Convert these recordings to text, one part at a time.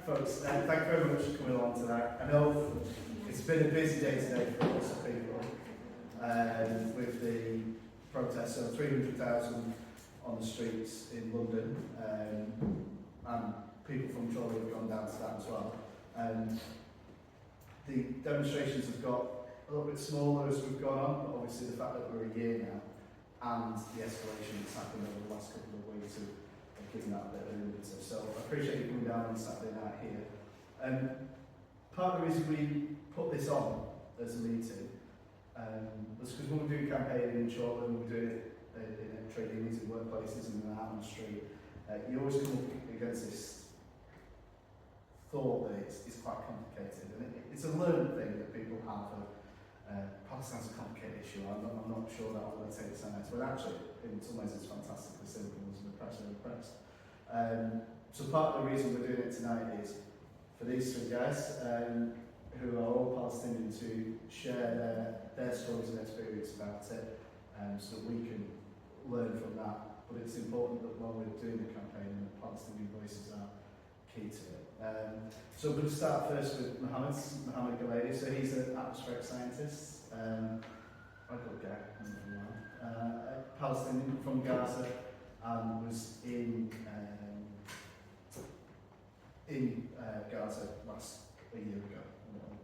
folks. Thank you very much for coming along tonight. I know it's been a busy day today for lots of people with the protests. So 300,000 on the streets in London, and people from Chorley have gone down to that as well. The demonstrations have got a little bit smaller as we've gone on, but obviously the fact that we're a year now and the escalation that's happened over the last couple of weeks have given that a bit of an impetus. So I appreciate you coming down on Saturday night here. Part of the reason we put this on as a meeting was because when we're doing campaigning in Chorley, when we're doing it in trade unions in workplaces and out on the street, you always come up against this thought that it's quite complicated, and it's a learned thing that people have. Palestine's a complicated issue. I'm not sure that I'm going to take this on, but actually, in some ways, it's fantastically simple. As the press are impressed. So part of the reason we're doing it tonight is for these three guys who are all Palestinian to share their stories and experience about it, so that we can learn from that. But it's important that while we're doing the campaign, the Palestinian voices are key to it. So I'm going to start first with Mohammad Ghalaieny. So he's an atmospheric scientist. I got a guy Palestinian from Gaza, and was in Gaza a year ago.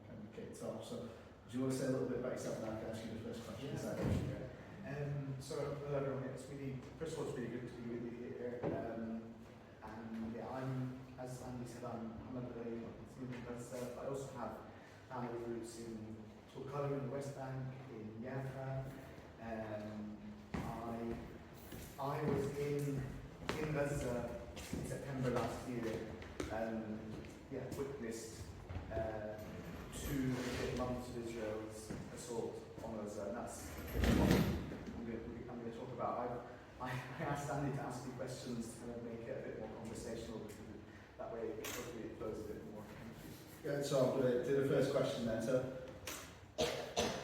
Kind of kicked off. So do you want to say a little bit about yourself, and I can ask you the first question? Yeah. So hello everyone. First of all, it's really good to be with you here. And yeah, as Andy said, I'm Mohammad Ghalaieny, but I also have family roots in Chorley in the West Bank, in Jaffa. I was in Gaza in September last year, witnessed 2 months of Israel's assault on Gaza, and that's what I'm going to talk about. I asked Andy to ask me questions to kind of make it a bit more conversational, because that way hopefully it flows a bit more. Yeah, so I'm going to do the first question then. So,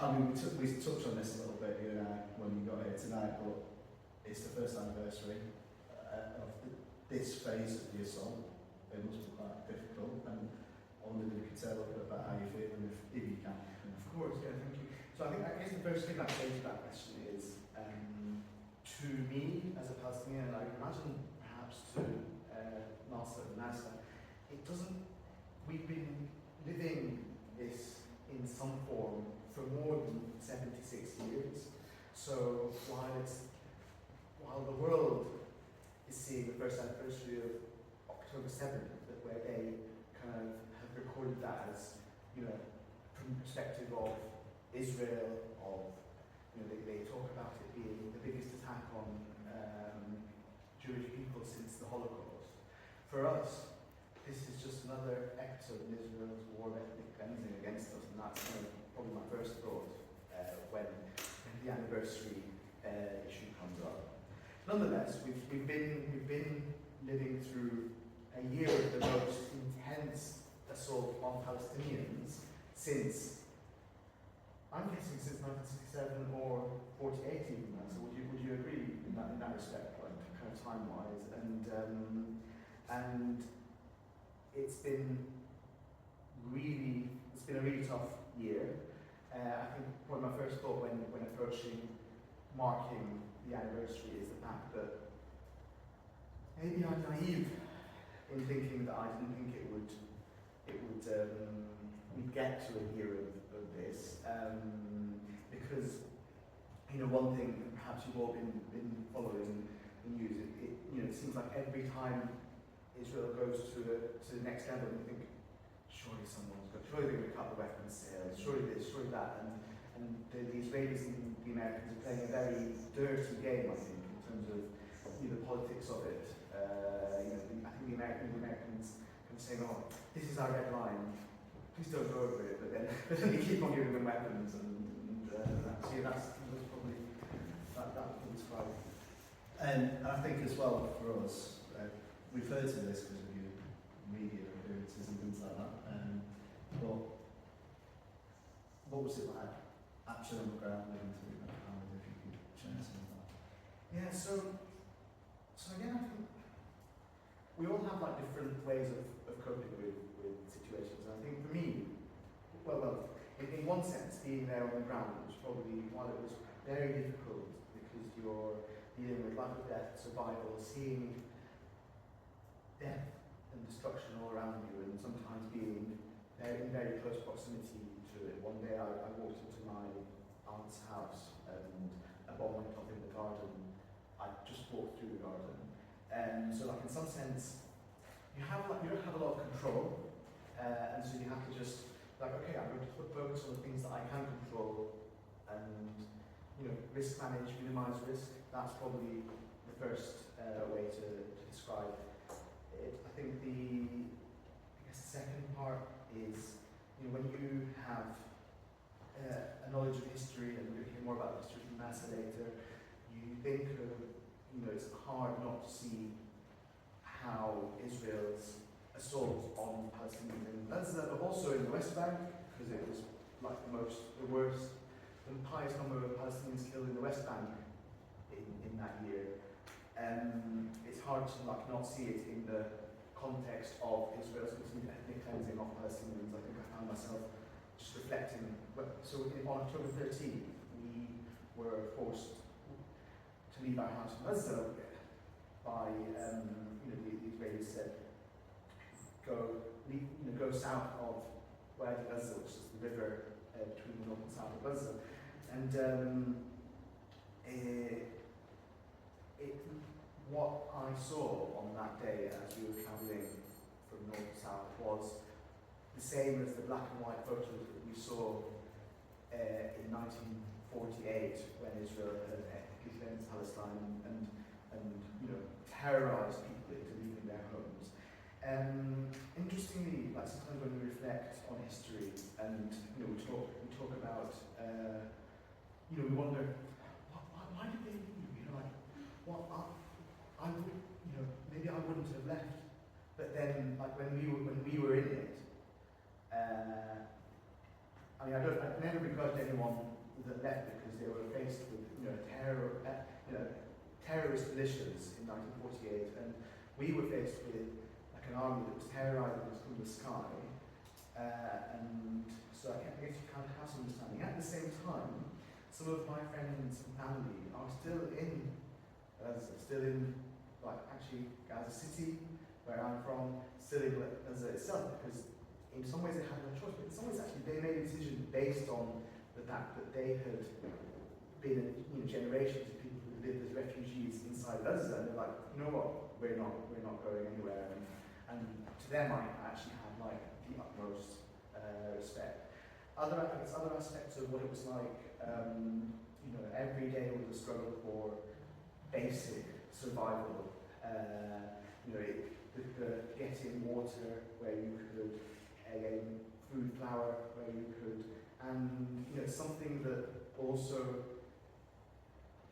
I mean, we touched on this a little bit, you and I, when you got here tonight, but it's the first anniversary of this phase of the assault. It must be quite difficult, and I wondered if you could tell a little bit about how you feel, and if you can. Of course, yeah, thank you. So I guess the first thing I'd say to that question is, to me as a Palestinian, and I imagine perhaps to Maasa and Nasr, we've been living this in some form for more than 76 years. So while the world is seeing the first anniversary of October 7th, where they kind of have recorded that as, from the perspective of Israel, they talk about it being the biggest attack on Jewish people since the Holocaust. For us, this is just another episode in Israel's war of ethnic cleansing against us, and that's probably my first thought when the anniversary issue comes up. Nonetheless, we've been living through a year of the most intense assault on Palestinians since, I'm guessing, since 1967 or 48 even now. So would you agree in that respect, like kind of time-wise? And it's been a really tough year. I think probably my first thought when approaching marking the anniversary is the fact that maybe I'm naive in thinking that I didn't think we'd get to a year of this, because one thing perhaps you've all been following the news. It seems like every time Israel goes to the next level, you think surely they're going to cut the weapons sales, surely this, surely that, and the Israelis and the Americans are playing a very dirty game, I think, in terms of the politics of it. I think the Americans can say, "Oh, this is our red line. Please don't go over it," but then they keep on giving them weapons, and that's probably that would describe it. And I think as well for us, we've heard of this because of your media appearances and things like that. But what was it like actually on the ground living through that? If you could share some of that. Yeah. So again, I think we all have like different ways of coping with there on the ground, it was probably, while it was very difficult because you're dealing with life or death, survival, seeing death and destruction all around you, and sometimes being in very close proximity to it. One day I walked into my aunt's house and a bomb went off in the garden. I just walked through the garden. So like in some sense, you don't have a lot of control, and so you have to just like, okay, I'm going to focus on the things that I can control, and risk manage, minimize risk. That's probably the first way to describe it. I think the second part is when you have a knowledge of history, and we'll hear more about the history from Maasa later, you think of it's hard not to see how Israel's assault on Palestinians in Gaza, but also in the West Bank, because it was like the highest number of Palestinians killed in the West Bank in that year. It's hard to not see it in the context of Israel's ethnic cleansing of Palestinians. I think I found myself just reflecting. So on October 13th, we were forced to leave our house in Gaza by the Israelis said go south of Gaza, which is the river between the north and south of Gaza, and what I saw on that day as we were travelling from north to south was the same as the black and white photos that we saw in 1948 when Israel had ethnically cleansed Palestine and terrorised people into leaving their homes. Interestingly, like sometimes when we reflect on history and we talk about we wonder why did they leave? I would maybe I wouldn't have left, but then like when we were in it, I never begrudged anyone that left because they were faced with terrorist militias in 1948, and we were faced with like an army that was terrorising us from the sky, and so I guess you kind of have some understanding. At the same time, some of my friends and family are still in actually Gaza City, where I'm from, still in Gaza itself, because in some ways they had no choice, but in some ways actually they made a decision based on the fact that they had been generations of people who lived as refugees inside Gaza, and they're like, you know what, we're not going anywhere, and to them I actually had like the utmost respect. Other aspects of what it was like, every day was a struggle for basic survival. Getting water where you could, food, flour where you could, and something that also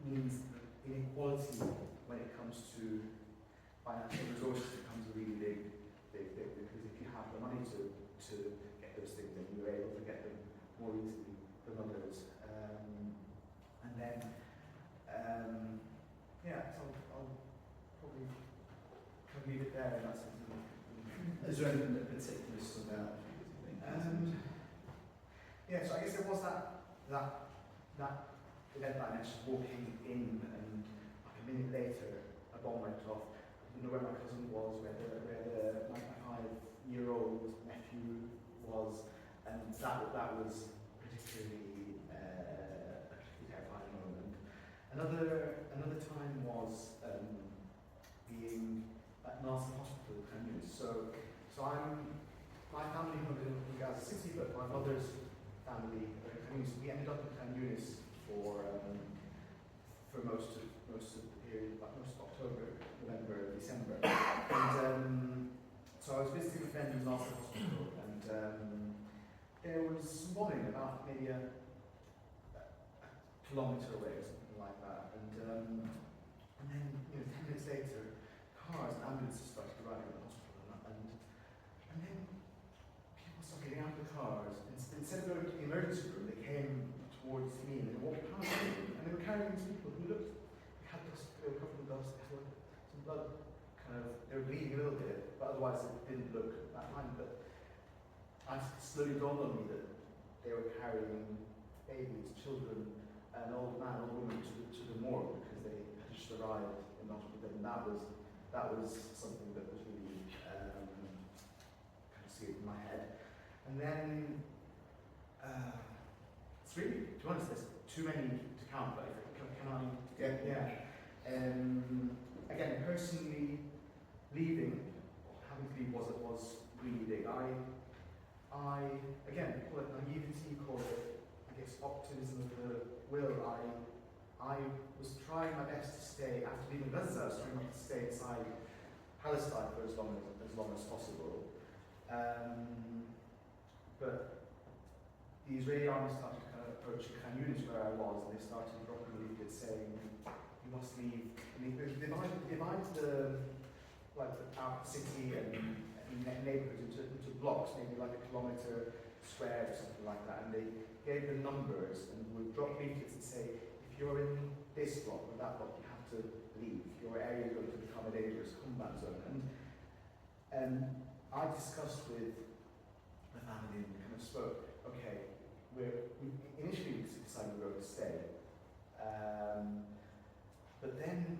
means that inequality when it comes to financial resources becomes a really big thing, because if you have the money to get those things, then you're able to get them more easily than others. And then so I'll probably leave it there in that sense. Is there anything that particularly stood out? So I guess there was that event that I mentioned, walking in, and like a minute later a bomb went off. I didn't know where my cousin was, where the 95-year-old nephew was, and that was particularly terrifying moment. Another time was being at Maasa Hospital in Khan Younis. So my family lived in Gaza City, but my mother's family were in Khan Younis. We ended up in Khan Younis for most of the period, like most of October, November, December. And so I was visiting a friend in Maasa Hospital, and there was some bombing about maybe a kilometre away or something like that. And then 10 minutes later, cars and ambulances started arriving at the hospital, and then people started getting out of the cars, and instead of going to the emergency room, they came towards me and they walked past me, and they were carrying these people who looked, they were covered in dust, they had some blood, they were bleeding a little bit, but otherwise it didn't look that fine. But it slowly dawned on me that they were carrying babies, children, an old man, old woman to the morgue because they had just arrived in the hospital. And that was something that was really kind of seared in my head. And then it's really, to be honest, there's too many to count. But can I? Yeah. Again, personally, leaving, or having to leave was really big. I again, call it naivety, call it, I guess, optimism of the will. I was trying my best to stay, after leaving Gaza, I was trying to stay inside Palestine for as long as possible. But the Israeli army started kind of approaching Khan Yunis where I was, and they started dropping leaflets saying, you must leave. And they divided the city and neighbourhoods into blocks, maybe like a kilometre squared or something like that, and they gave the numbers and would drop leaflets and say, if you're in this block or that block, you have to leave. Your area is going to become a dangerous combat zone. And I discussed with the family and kind of spoke, okay, we initially decided we were going to stay, but then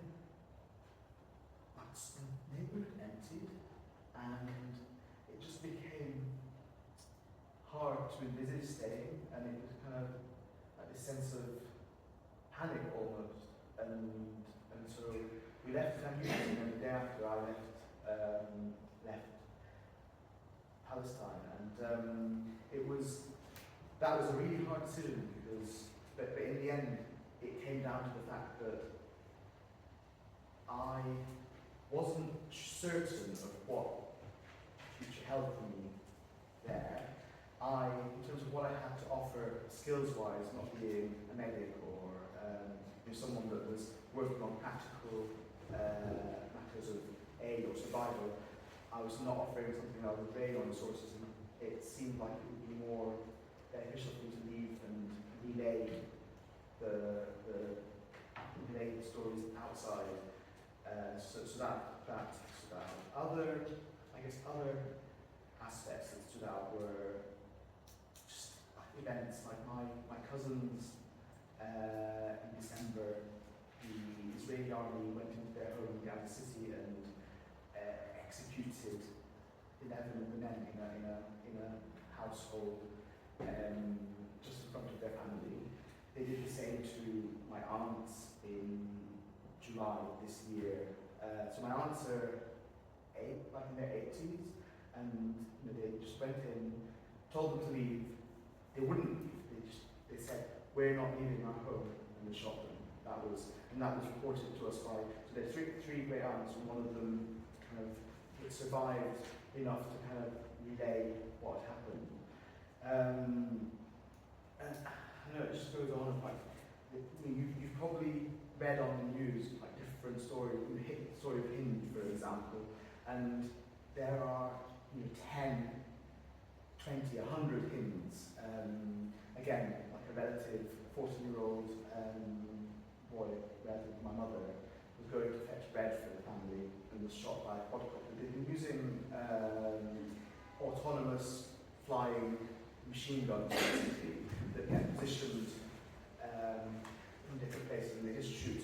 the neighbourhood emptied, and it just became hard to envisage staying, and it was kind of like this sense of panic almost, and so we left Khan Yunis, and then the day after I left Palestine, and that was a really hard decision because, but in the end, it came down to the fact that I wasn't certain of what future held for me there. In terms of what I had to offer skills-wise, not being a medic or someone that was working on practical matters of aid or survival, I was not offering something that I would drain on resources, and it seemed like it would be more beneficial for me to leave and relay the stories outside. So that stood out. Other aspects that stood out were just events like my cousins in December. The Israeli army went into their home in Gaza City and executed 11 of the men in a household just in front of their family. They did the same to my aunts in July this year. So my aunts are in their 80s, and they just went in, told them to leave. They wouldn't leave. They said, "We're not leaving our home," and they shot them. That was reported to us by. So there's three great aunts, and one of them kind of survived enough to kind of relay what had happened. And I know it just goes on. Like you've probably read on the news like different stories. The story of Hind, for example, and there are 10, 20, 100 Hinds. Again, like a relative, 14-year-old boy, relative of my mother, was going to fetch bread for the family and was shot by a quadcopter. They've been using autonomous flying machine guns basically that get positioned in different places, and they just shoot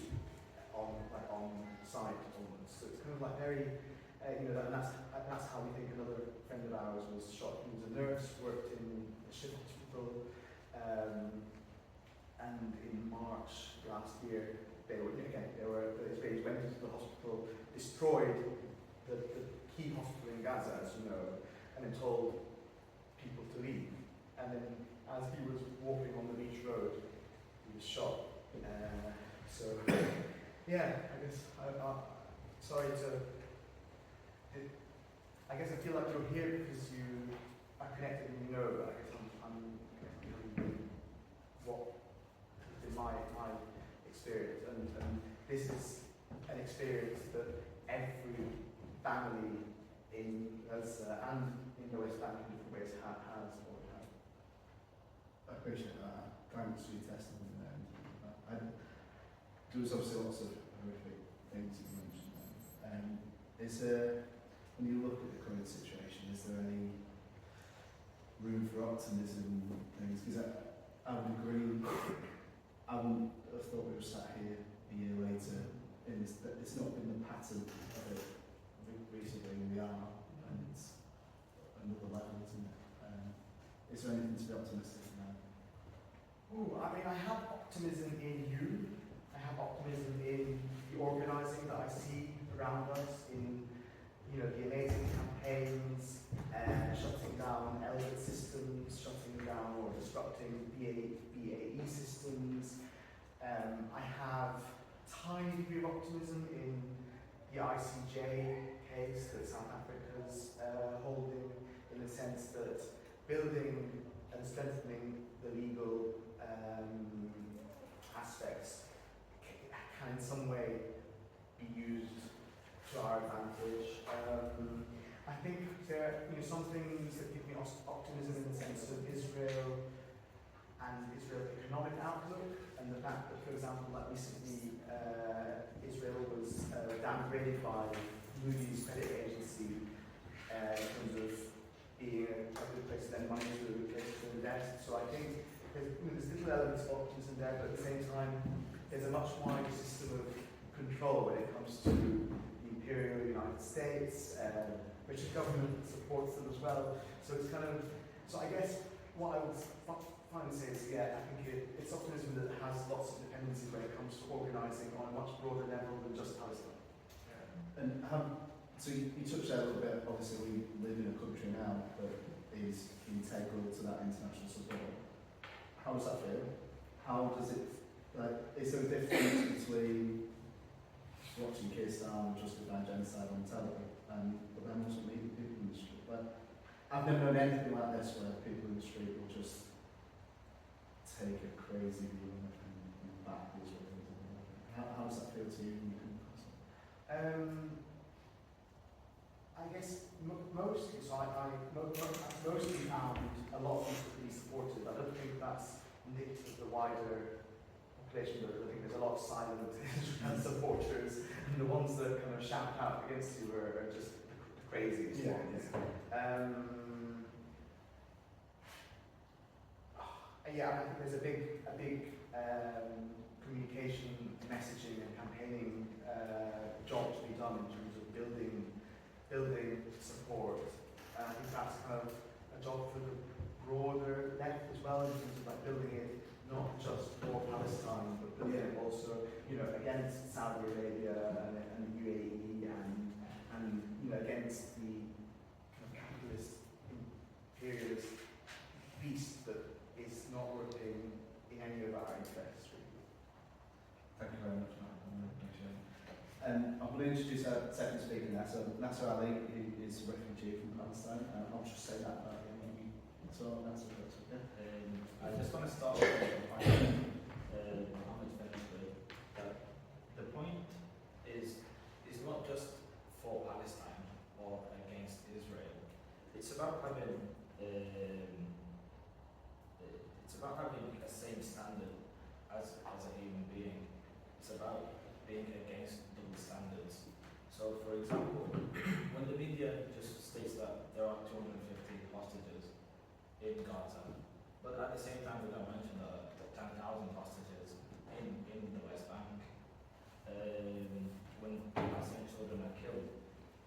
on sight almost. So it's kind of like very, and that's how we think another friend of ours was shot. He was a nurse, worked in a ship hospital, and in March last year, the Israelis went into the hospital, destroyed the key hospital in Gaza, as you know, and then told people to leave. And then as he was walking on the beach road, he was shot. I guess sorry to. I guess I feel like you're here because you are connected and you know, but I guess I'm what has been my experience, and this is an experience that every family in Gaza and in the West Bank in different ways has or would have. I appreciate that. Thanks for your testimony. There was obviously lots of horrific things you mentioned there. Is there, when you look at the current situation, is there any room for optimism and things? Because I I would agree. I wouldn't have thought we were sat here a year later. It's not been the pattern of it recently. We are, and it's another level, isn't it? Is there anything to be optimistic about? Ooh, I mean, I have optimism in you. I have optimism in the organising that I see around us, in the amazing campaigns, shutting down elder systems, shutting down or disrupting BAE systems. I have a tiny degree of optimism in the ICJ case that South Africa's holding, in the sense that building and strengthening the legal aspects can in some way be used to our advantage. I think there are some things that give me optimism in the sense of Israel and Israel's economic outlook, and the fact that, for example, that recently Israel was downgraded by Moody's credit agency in terms of being a good place to lend money to, a good place to invest. So I think there's little elements of optimism there, but at the same time, there's a much wider system of control when it comes to the imperial United States, which the government supports them as well. So it's so I guess what I would finally say is, I think it's optimism that has lots of dependency when it comes to organising on a much broader level than just Palestine. And so you touched there a little bit. Obviously, we live in a country now that is integral to that international support. How does that feel? How does it, is there a difference between watching Kurdistan and justifying genocide on telly, but then also meeting people in the street? I've never known anything like this where people in the street will just take a crazy view on it and back the Israelis. How does that feel to you? I guess mostly, so I mostly found a lot of people pretty supportive. I don't think that's indicative of the wider population, but I think there's a lot of silent Israel supporters, and the ones that kind of shout out against you are just the craziest ones. I think there's a big communication, messaging, and campaigning job to be done in terms of building support. I think that's kind of a job for the broader left as well, in terms of building it not just for Palestine, but building it also, against Saudi Arabia and the UAE and against the kind of capitalist imperialist beast that is not working in any of our interests, really. Thank you very much, Mark. I really appreciate it. I'm going to introduce our second speaker now. So Nasr Ali, who is a refugee from Palestine. I'll just say that about him. So that's okay. I just want to start with the point Mohammed finished with. That the point is not just for Palestine or against Israel. It's about having a same standard as a human being. It's about being against double standards. So, for example, when the media just states that there are 250 hostages in Gaza, but at the same time they don't mention the 10,000 hostages in the West Bank. When Palestinian children are killed,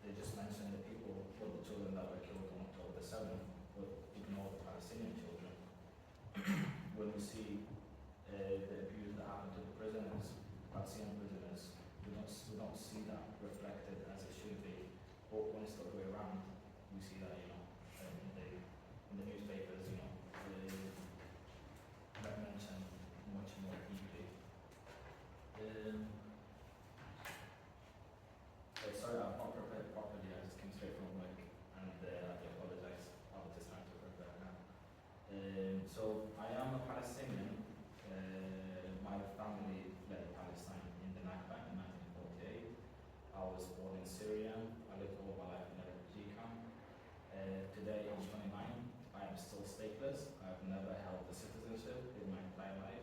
they just mention the children that were killed on October 7th, but ignore the Palestinian children. When we see the abuse that happened to the prisoners, Palestinian prisoners, we don't see that reflected as it should be. But when it's the other way around, we see that in the newspapers, that mentioned much more deeply. Sorry, I've not prepared properly. I just came straight from work, and I do apologize. I was just trying to prepare now. So I am a Palestinian. My family fled Palestine in the Nakba in 1948. I was born in Syria. I lived all my life in a refugee camp. Today I'm 29. I am still stateless. I've never held a citizenship in my entire life.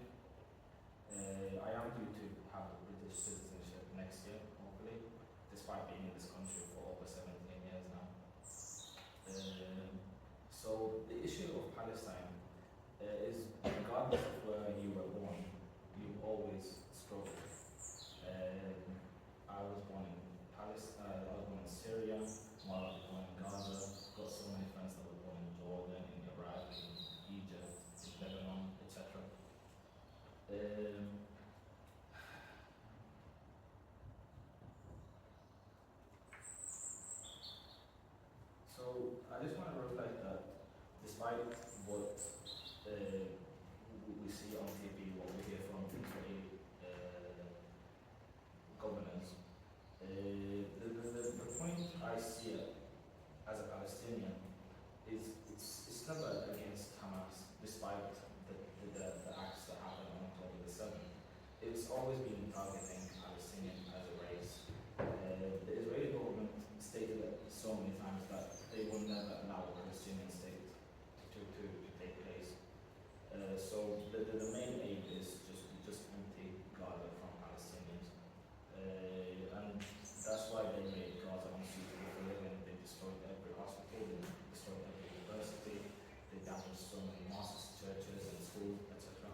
I am due to have a British citizenship next year, hopefully, despite being in this country for over 17 years now. So the issue of Palestine is regardless of where you were born, you always struggle. I was born in Palestine, I was born in Syria, while I was born in Gaza. Got so many friends that were born in Jordan, in Iraq, in Egypt, in Lebanon, etc. So I just want to reflect that despite what we see on TV, what we hear from Israeli governors, the point I see it as a Palestinian is it's never against Hamas, despite the acts that happened on October the 7th. It's always been targeting Palestinian as a race. The Israeli government stated it so many times that they will never allow a Palestinian state to take place. So the main aim is just empty Gaza from Palestinians. And that's why they made Gaza unsuitable for living. They destroyed every hospital, they destroyed every university, they damaged so many mosques, churches and schools, etc.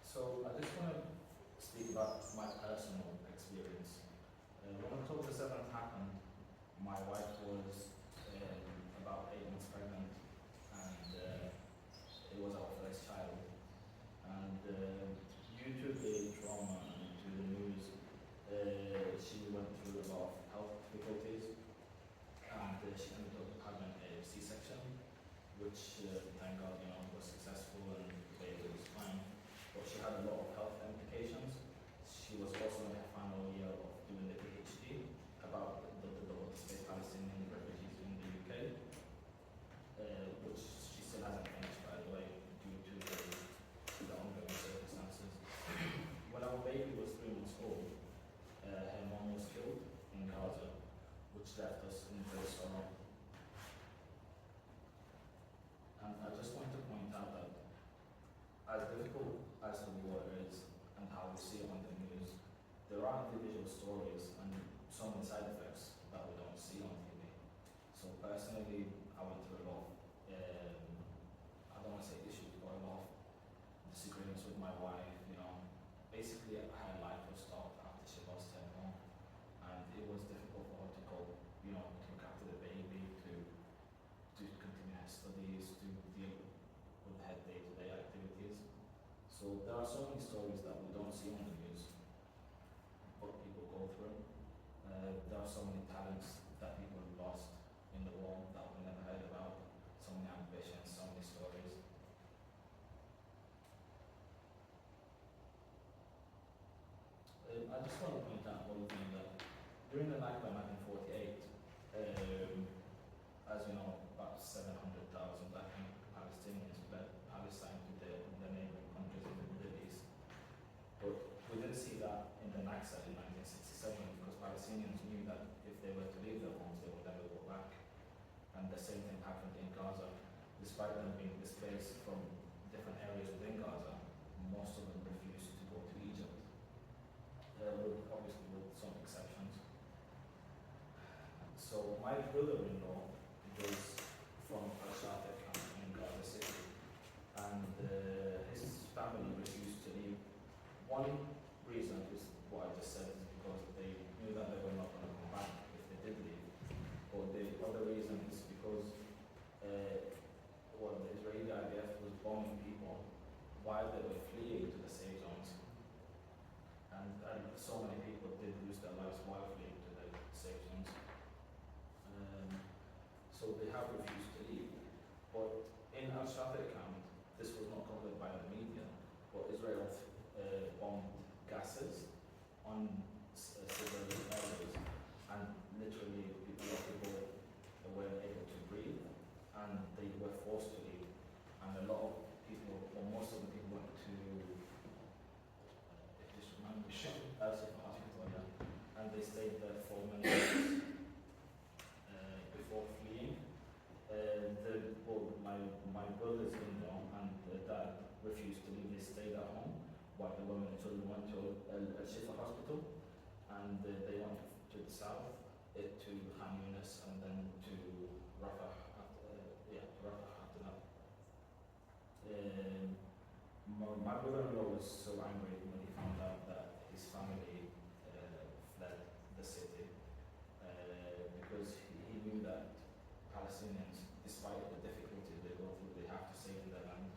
So I just want to speak about my personal experience. When October 7th happened, my wife was about 8 months pregnant, and it was our first child. And due to the trauma and to the news, she went through a lot of health difficulties, and she ended up having a C-section, which thank God, was successful and the baby was fine. But she had a lot of health implications. She was also in her final year of doing the PhD about the displaced Palestinian refugees in the UK, which she still hasn't finished, by the way, due to the ongoing circumstances. When our baby was 3 months old, her mom was killed in Gaza, which left us in great sorrow. And I just want to point out that as difficult as the war is and how we see it on the news, there are individual stories and so many side effects that we don't see on TV. So personally, I went through a lot of, I don't want to say issues, but a lot of disagreements with my wife, Basically, her life was stopped after she lost her mom, and it was difficult for her to cope, to look after the baby, to continue her studies, to deal with her day-to-day activities. So there are so many stories that we don't see on the news, what people go through. There are so many talents that people lost in the war that we never heard about, so many ambitions, so many stories. I just want to point out one thing that during the Nakba in 1948, as you know, about 700,000 Palestinians fled Palestine to the neighboring countries in the Middle East. But we didn't see that in the Nakba in 1967 because Palestinians knew that if they were to leave their homes, they would never go back. And the same thing happened in Gaza. Despite them being displaced from different areas within Gaza, most of them refused to go to Egypt. Obviously with some exceptions. So my brother-in-law was from Al-Shafiq in Gaza City, and his family refused to leave. One reason is what I just said, is because they knew that they were not going to come back if they did leave. But the other reason is because the Israeli IDF was bombing people while they were fleeing to the safe zones. And so many people did lose their lives while fleeing to the safe zones. So they have refused to leave. But in Al-Shafiq camp, this was not covered by the media, but Israel bombed gases on civilian areas, and literally people weren't able to breathe, and they were forced to leave. And a lot of people, or most of the people, went to hospital, and they stayed there for many years before fleeing. My brothers-in-law and dad refused to leave. They stayed at home while the women and children went to Al-Shifa hospital, and they went to the south my brother-in-law was so angry when he found out that his family fled the city because he knew that Palestinians, despite the difficulties they go through, they have to stay in their land.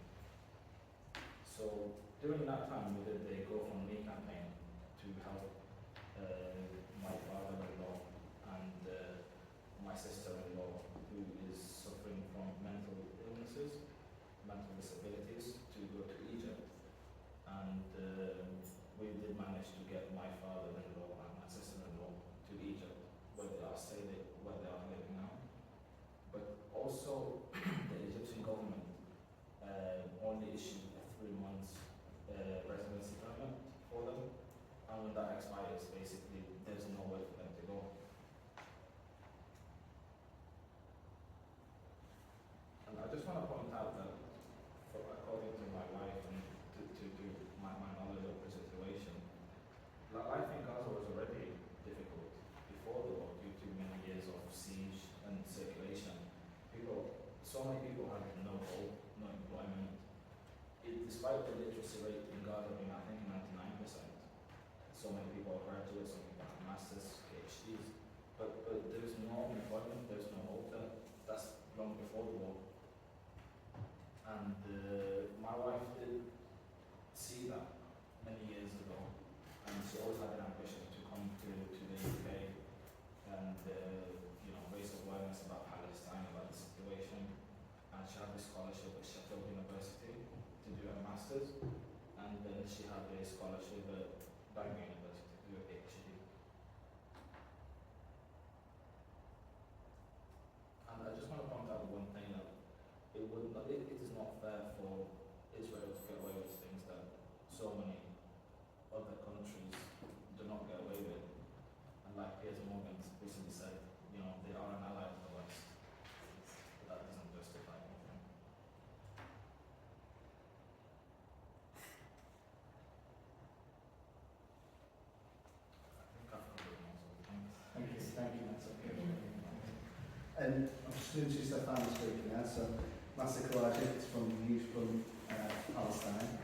So during that time, we did the GoFundMe campaign to help my father-in-law and my sister-in-law, who is suffering from mental illnesses, mental disabilities, to go to Egypt. And we did manage to get my father-in-law and my sister-in-law to Egypt, where they are staying, where they are living now. But also, the Egyptian government only issued a 3 months residency permit for them, and when that expires, basically, there's nowhere for them to go. And I just want to point out that, according to my wife and to my knowledge of the situation, life in Gaza was already difficult before the war due to many years of siege and circulation. So many people had no hope, no employment. Despite the literacy rate in Gaza being, I think, 99%, so many people are graduates, some people have masters, PhDs, but there's no employment, there's no hope. That's long before the war. And my wife did see that many years ago, and she always had an ambition to come to the UK and raise awareness about Palestine, about the situation. And she had a scholarship at Sheffield University to do a master's, and then she had a scholarship at Bangor University to do a PhD. And I just want to point out one thing, that it is not fair for Israel to get away with things that so many other countries do not get away with. And like Piers Morgan recently said, they are an ally of the West. But that doesn't justify anything. I think I've covered most of the things. Thank you, that's okay. And I'm just going to Stefan speaking now. So, Maasa Khawaja is from Youth Front For Palestine.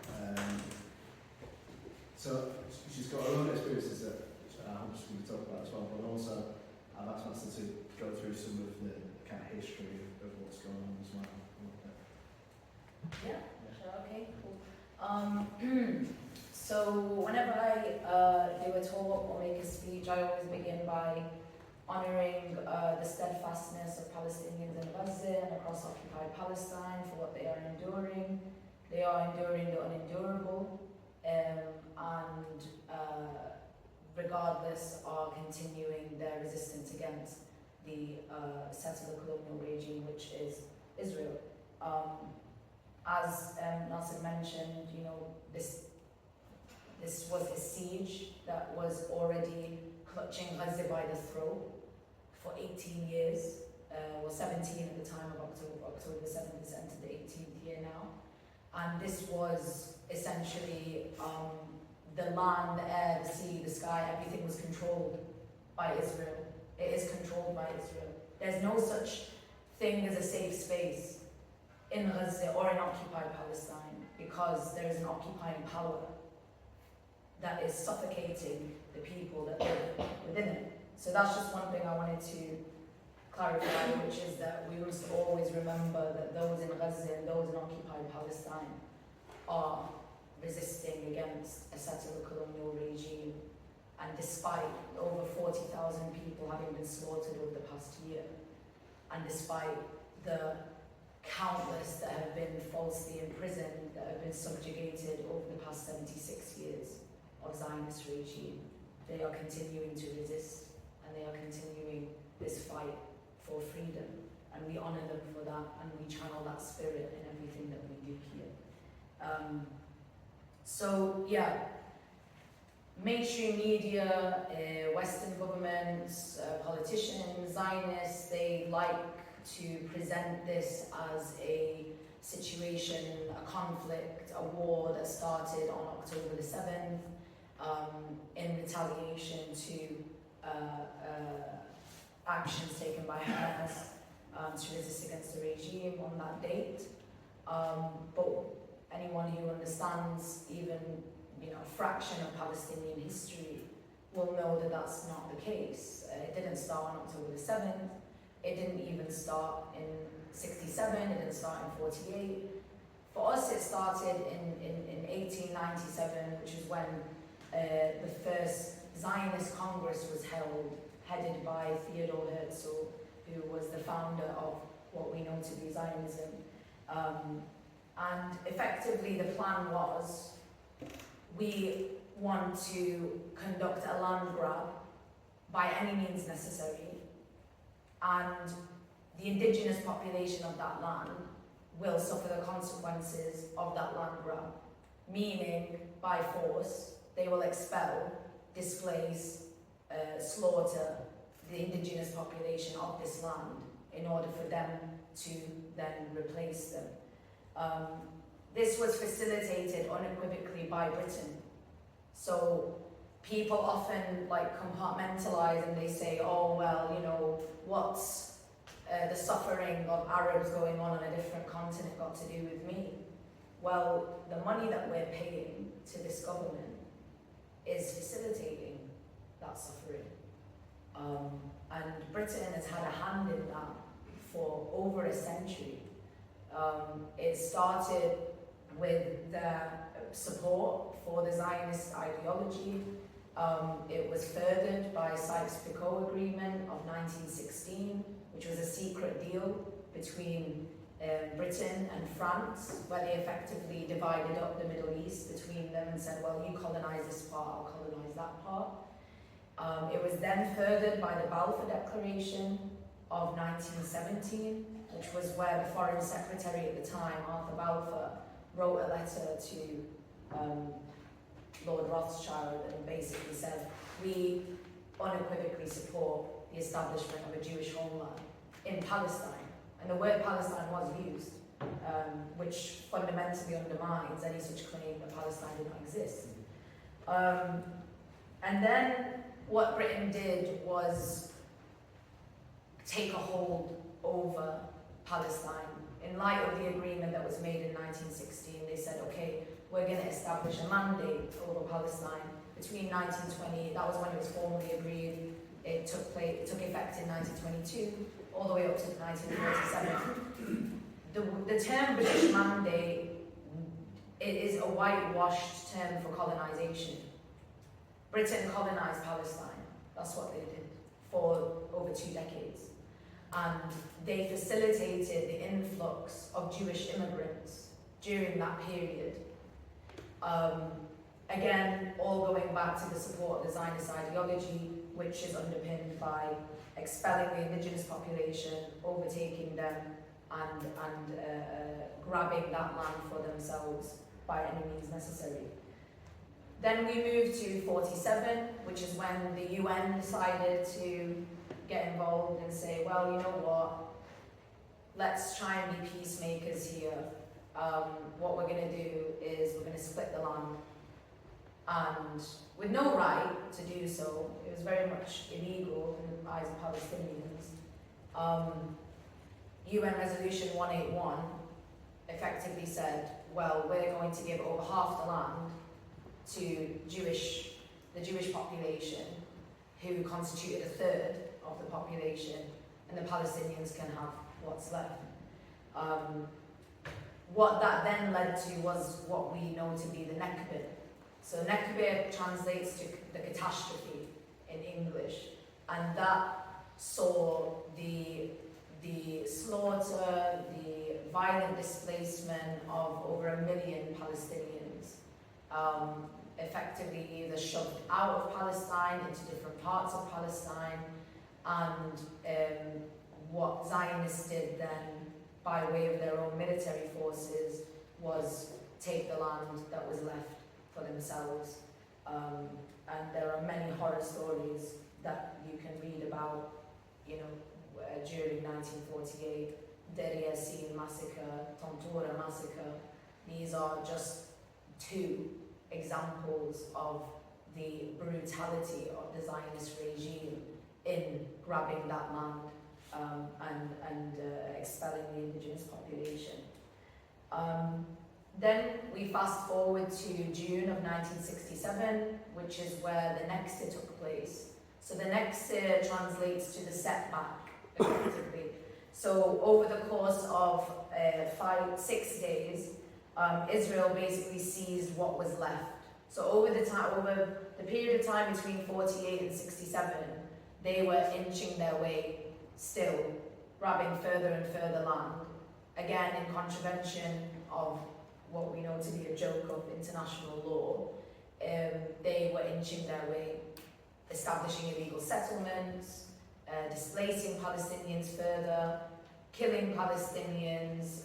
So, she's got her own experiences that I'm just going to talk about as well, but also I've asked Maasa to go through some of the kind of history of what's going on as well. Yeah, sure, okay, cool. So whenever I do a talk or make a speech, I always begin by honouring the steadfastness of Palestinians in Gaza and across occupied Palestine for what they are enduring. They are enduring the unendurable, and regardless are continuing their resistance against the settler colonial regime, which is Israel. As Nasr mentioned, this was a siege that was already clutching Gaza by the throat for 18 years, 17 at the time of October 7th, it's entered the 18th year now. And this was essentially the land, the air, the sea, the sky, everything was controlled by Israel. It is controlled by Israel. There's no such thing as a safe space in Gaza or in occupied Palestine, because there is an occupying power that is suffocating the people that live within it. So that's just one thing I wanted to clarify, which is that we must always remember that those in Gaza and those in occupied Palestine are resisting against a settler colonial regime. And despite over 40,000 people having been slaughtered over the past year, and despite the countless that have been falsely imprisoned, that have been subjugated over the past 76 years of Zionist regime, they are continuing to resist, and they are continuing this fight for freedom. And we honour them for that, and we channel that spirit in everything that we do here. Mainstream media, Western governments, politicians, Zionists, they like to present this as a situation, a conflict, a war that started on October the 7th in retaliation to actions taken by Hamas to resist against the regime on that date. But anyone who understands even, you know, a fraction of Palestinian history will know that that's not the case. It didn't start on October the 7th. It didn't even start in 67. It didn't start in 48. For us, it started in 1897, which is when the first Zionist Congress was held, headed by Theodor Herzl, who was the founder of what we know to be Zionism. And effectively, the plan was, we want to conduct a land grab by any means necessary, and the indigenous population of that land will suffer the consequences of that land grab, meaning by force they will expel, displace, slaughter the indigenous population of this land in order for them to then replace them. This was facilitated unequivocally by Britain. So people often like compartmentalize and they say, oh well, you know, what's the suffering of Arabs going on a different continent got to do with me? Well, the money that we're paying to this government is facilitating that suffering. And Britain has had a hand in that for over a century. It started with their support for the Zionist ideology. It was furthered by Sykes-Picot Agreement of 1916, which was a secret deal between Britain and France, where they effectively divided up the Middle East between them and said, well, you colonize this part, I'll colonize that part. It was then furthered by the Balfour Declaration of 1917, which was where the Foreign Secretary at the time, Arthur Balfour, wrote a letter to Lord Rothschild and basically said, we unequivocally support the establishment of a Jewish homeland in Palestine. And the word Palestine was used, which fundamentally undermines any such claim that Palestine did not exist. And then what Britain did was take a hold over Palestine. In light of the agreement that was made in 1916, they said, okay, we're going to establish a mandate over Palestine between 1920, that was when it was formally agreed, it took effect in 1922, all the way up to 1947. The term British mandate, it is a whitewashed term for colonization. Britain colonized Palestine, that's what they did for over 2 decades. And they facilitated the influx of Jewish immigrants during that period. Again, all going back to the support of the Zionist ideology, which is underpinned by expelling the indigenous population, overtaking them, and grabbing that land for themselves by any means necessary. Then we moved to 47, which is when the UN decided to get involved and say, well, you know what, let's try and be peacemakers here. What we're going to do is we're going to split the land. And with no right to do so, it was very much illegal in the eyes of Palestinians. UN Resolution 181 effectively said, well, we're going to give over half the land to the Jewish population, who constituted a third of the population, and the Palestinians can have what's left. What that then led to was what we know to be the Nakba. So Nakba translates to the catastrophe in English, and that saw the slaughter, the violent displacement of over 1 million Palestinians, effectively either shoved out of Palestine into different parts of Palestine, and what Zionists did then, by way of their own military forces, was take the land that was left for themselves. And there are many horror stories that you can read about, you know, during 1948, Deir Yassin massacre, Tontora massacre. These are just 2 examples of the brutality of the Zionist regime in grabbing that land and expelling the indigenous population. Then we fast forward to June of 1967, which is where the Nexta took place. So the Nexta translates to the setback, effectively. So over the course of 6 days, Israel basically seized what was left. So over the period of time between 48 and 67, they were inching their way still, grabbing further and further land, again in contravention of what we know to be a joke of international law. They were inching their way, establishing illegal settlements, displacing Palestinians further, killing Palestinians,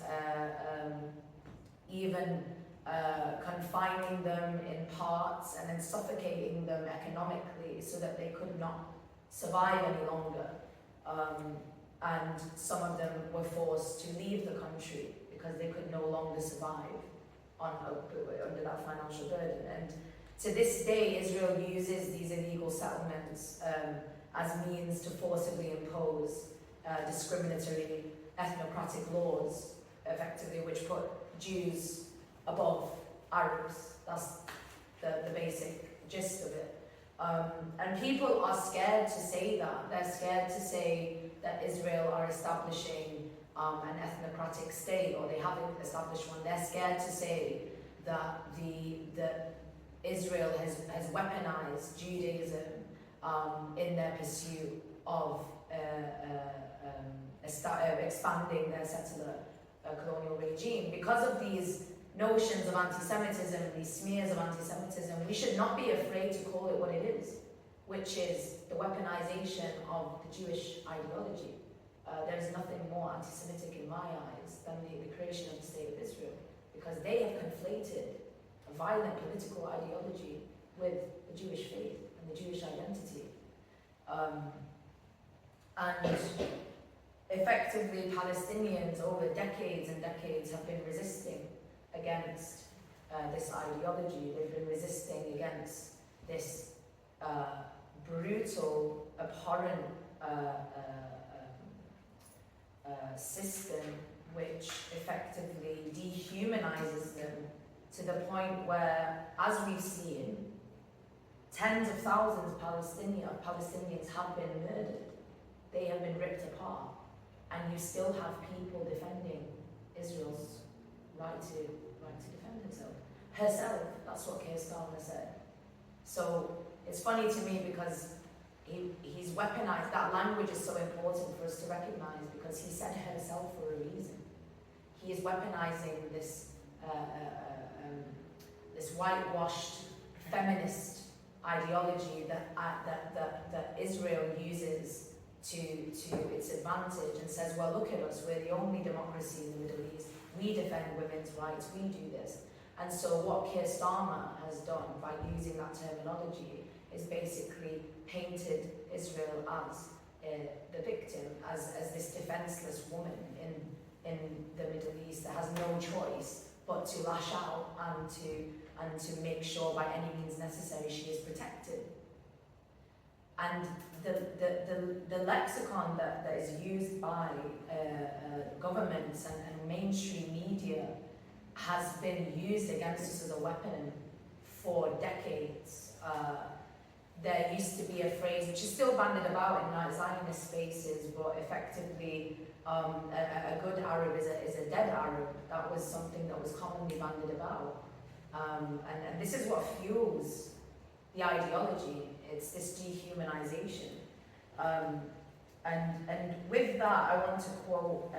even confining them in parts and then suffocating them economically so that they could not survive any longer. And some of them were forced to leave the country because they could no longer survive under that financial burden. And to this day, Israel uses these illegal settlements as means to forcibly impose discriminatory ethnocratic laws, effectively, which put Jews above Arabs. That's the basic gist of it. And people are scared to say that. They're scared to say that Israel are establishing an ethnocratic state, or they haven't established one. They're scared to say that Israel has weaponized Judaism in their pursuit of expanding their settler colonial regime. Because of these notions of anti-Semitism and these smears of anti-Semitism, we should not be afraid to call it what it is, which is the weaponization of the Jewish ideology. There is nothing more anti-Semitic in my eyes than the creation of the State of Israel, because they have conflated a violent political ideology with the Jewish faith and the Jewish identity. And effectively, Palestinians over decades and decades have been resisting against this ideology. They've been resisting against this brutal, abhorrent system which effectively dehumanizes them to the point where, as we've seen, tens of thousands of Palestinians have been murdered. They have been ripped apart, and you still have people defending Israel's right to defend herself. That's what Keir Starmer said. So it's funny to me because he's weaponized. That language is so important for us to recognize, because he said herself for a reason. He is weaponizing this this whitewashed feminist ideology that Israel uses to its advantage, and says, well, look at us, we're the only democracy in the Middle East, we defend women's rights, we do this. And so what Keir Starmer has done by using that terminology is basically painted Israel as the victim, as this defenseless woman in the Middle East that has no choice but to lash out and to make sure by any means necessary she is protected. And the lexicon that is used by governments and mainstream media has been used against us as a weapon for decades. There used to be a phrase, which is still bandied about in Zionist spaces, but effectively a good Arab is a dead Arab. That was something that was commonly bandied about. And this is what fuels the ideology. It's this dehumanization. And with that, I want to quote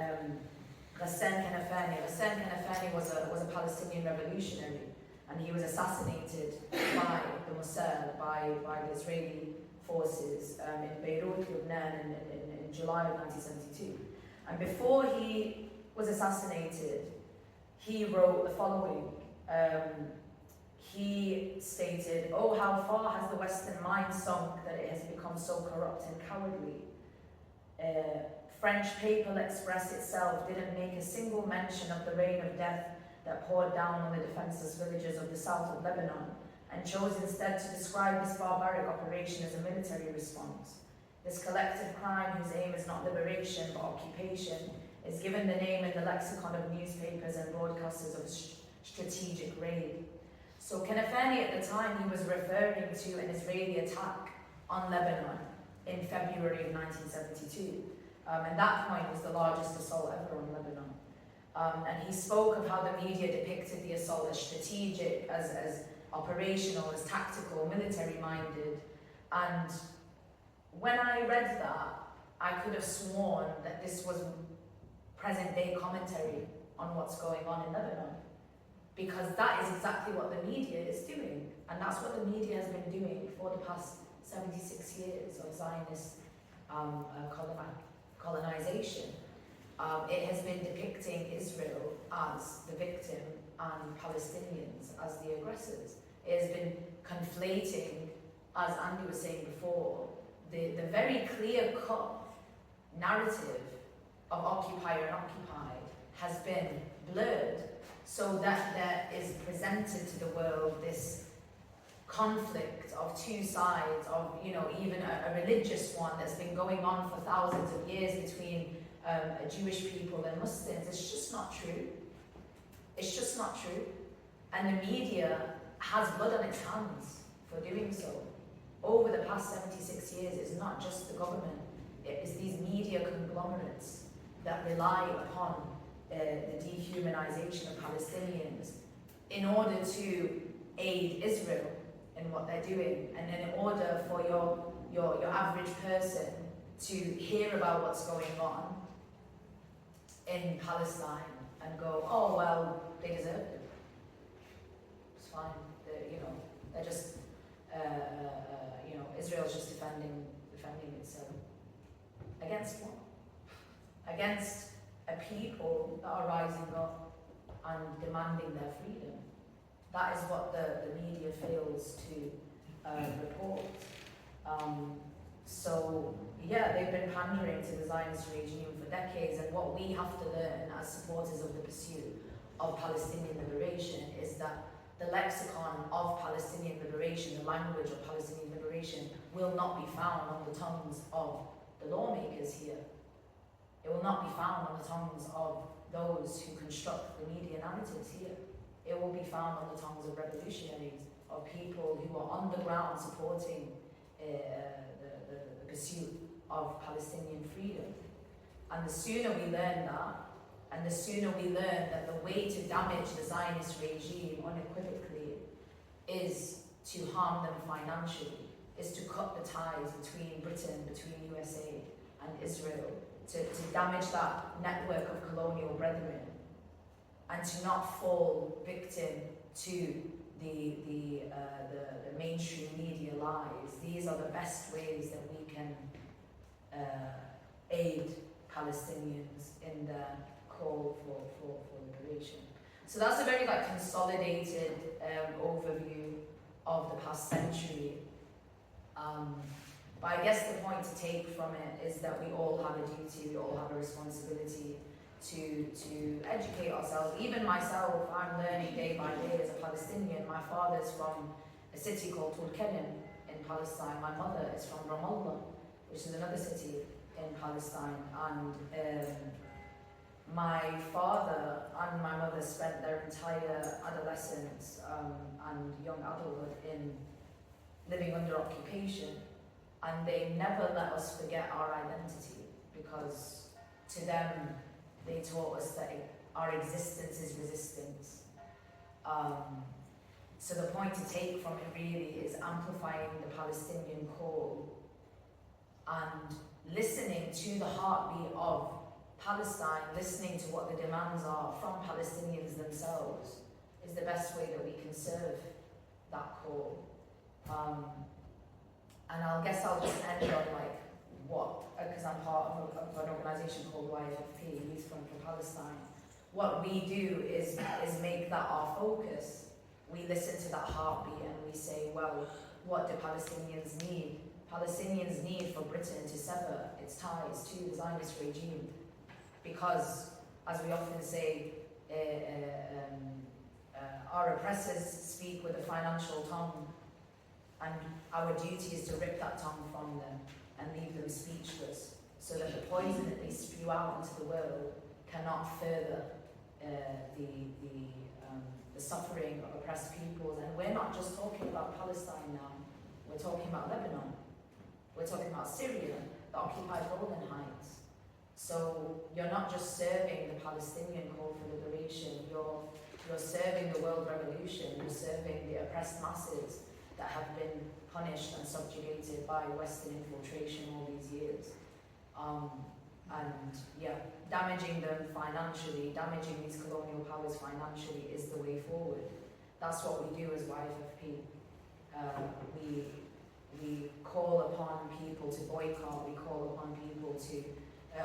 Ghassan Kanafani. Ghassan Kanafani was a Palestinian revolutionary, and he was assassinated by the Mossad, by the Israeli forces in Beirut, Lebanon in July of 1972. And before he was assassinated, he wrote the following. He stated, "Oh, how far has the Western mind sunk that it has become so corrupt and cowardly? French paper L'Express itself didn't make a single mention of the rain of death that poured down on the defenseless villages of the south of Lebanon, and chose instead to describe this barbaric operation as a military response. This collective crime, whose aim is not liberation but occupation, is given the name in the lexicon of newspapers and broadcasters strategic raid. So Kanafani at the time, he was referring to an Israeli attack on Lebanon in February of 1972. And that point was the largest assault ever on Lebanon. And he spoke of how the media depicted the assault as strategic, as operational, as tactical, military-minded. And when I read that, I could have sworn that this was present-day commentary on what's going on in Lebanon. Because that is exactly what the media is doing. And that's what the media has been doing for the past 76 years of Zionist colonization. It has been depicting Israel as the victim and Palestinians as the aggressors. It has been conflating, as Andy was saying before, the very clear-cut narrative of occupier and occupied has been blurred, so that there is presented to the world this conflict of two sides, of, you know, even a religious one that's been going on for thousands of years between Jewish people and Muslims. It's just not true. It's just not true. And the media has blood on its hands for doing so. Over the past 76 years, it's not just the government, it is these media conglomerates that rely upon the dehumanization of Palestinians in order to aid Israel in what they're doing, and in order for your average person to hear about what's going on in Palestine and go, oh well, they deserve it. It's fine. They're just Israel's just defending itself. Against what? Against a people that are rising up and demanding their freedom. That is what the media fails to report. So yeah, they've been pandering to the Zionist regime for decades, and what we have to learn as supporters of the pursuit of Palestinian liberation is that the lexicon of Palestinian liberation, the language of Palestinian liberation, will not be found on the tongues of the lawmakers here. It will not be found on the tongues of those who construct the media narratives here. It will be found on the tongues of revolutionaries, of people who are on the ground supporting the pursuit of Palestinian freedom. And the sooner we learn that, and the sooner we learn that the way to damage the Zionist regime unequivocally is to harm them financially, is to cut the ties between Britain, between USA and Israel, to damage that network of colonial brethren, and to not fall victim to the mainstream media lies. These are the best ways that we can aid Palestinians in their call for liberation. So that's a very consolidated overview of the past century. But I guess the point to take from it is that we all have a duty, we all have a responsibility to educate ourselves. Even myself, I'm learning day by day as a Palestinian. My father's from a city called Tulkarem in Palestine. My mother is from Ramallah, which is another city in Palestine. And my father and my mother spent their entire adolescence and young adulthood in living under occupation, and they never let us forget our identity, because to them they taught us that our existence is resistance. So the point to take from it really is amplifying the Palestinian call and listening to the heartbeat of Palestine, listening to what the demands are from Palestinians themselves, is the best way that we can serve that call. And I guess I'll just end on because I'm part of an organisation called YFP, Youth Front For Palestine. What we do is make that our focus. We listen to that heartbeat and we say, well, what do Palestinians need? Palestinians need for Britain to sever its ties to the Zionist regime, because, as we often say, our oppressors speak with a financial tongue, and our duty is to rip that tongue from them and leave them speechless, so that the poison that they spew out into the world cannot further the the suffering of oppressed peoples. And we're not just talking about Palestine now, we're talking about Lebanon, we're talking about Syria, the occupied Golan Heights. So you're not just serving the Palestinian call for liberation, you're serving the world revolution, you're serving the oppressed masses that have been punished and subjugated by Western infiltration all these years. And yeah, damaging them financially, damaging these colonial powers financially is the way forward. That's what we do as YFFP. We call upon people to boycott, we call upon people to,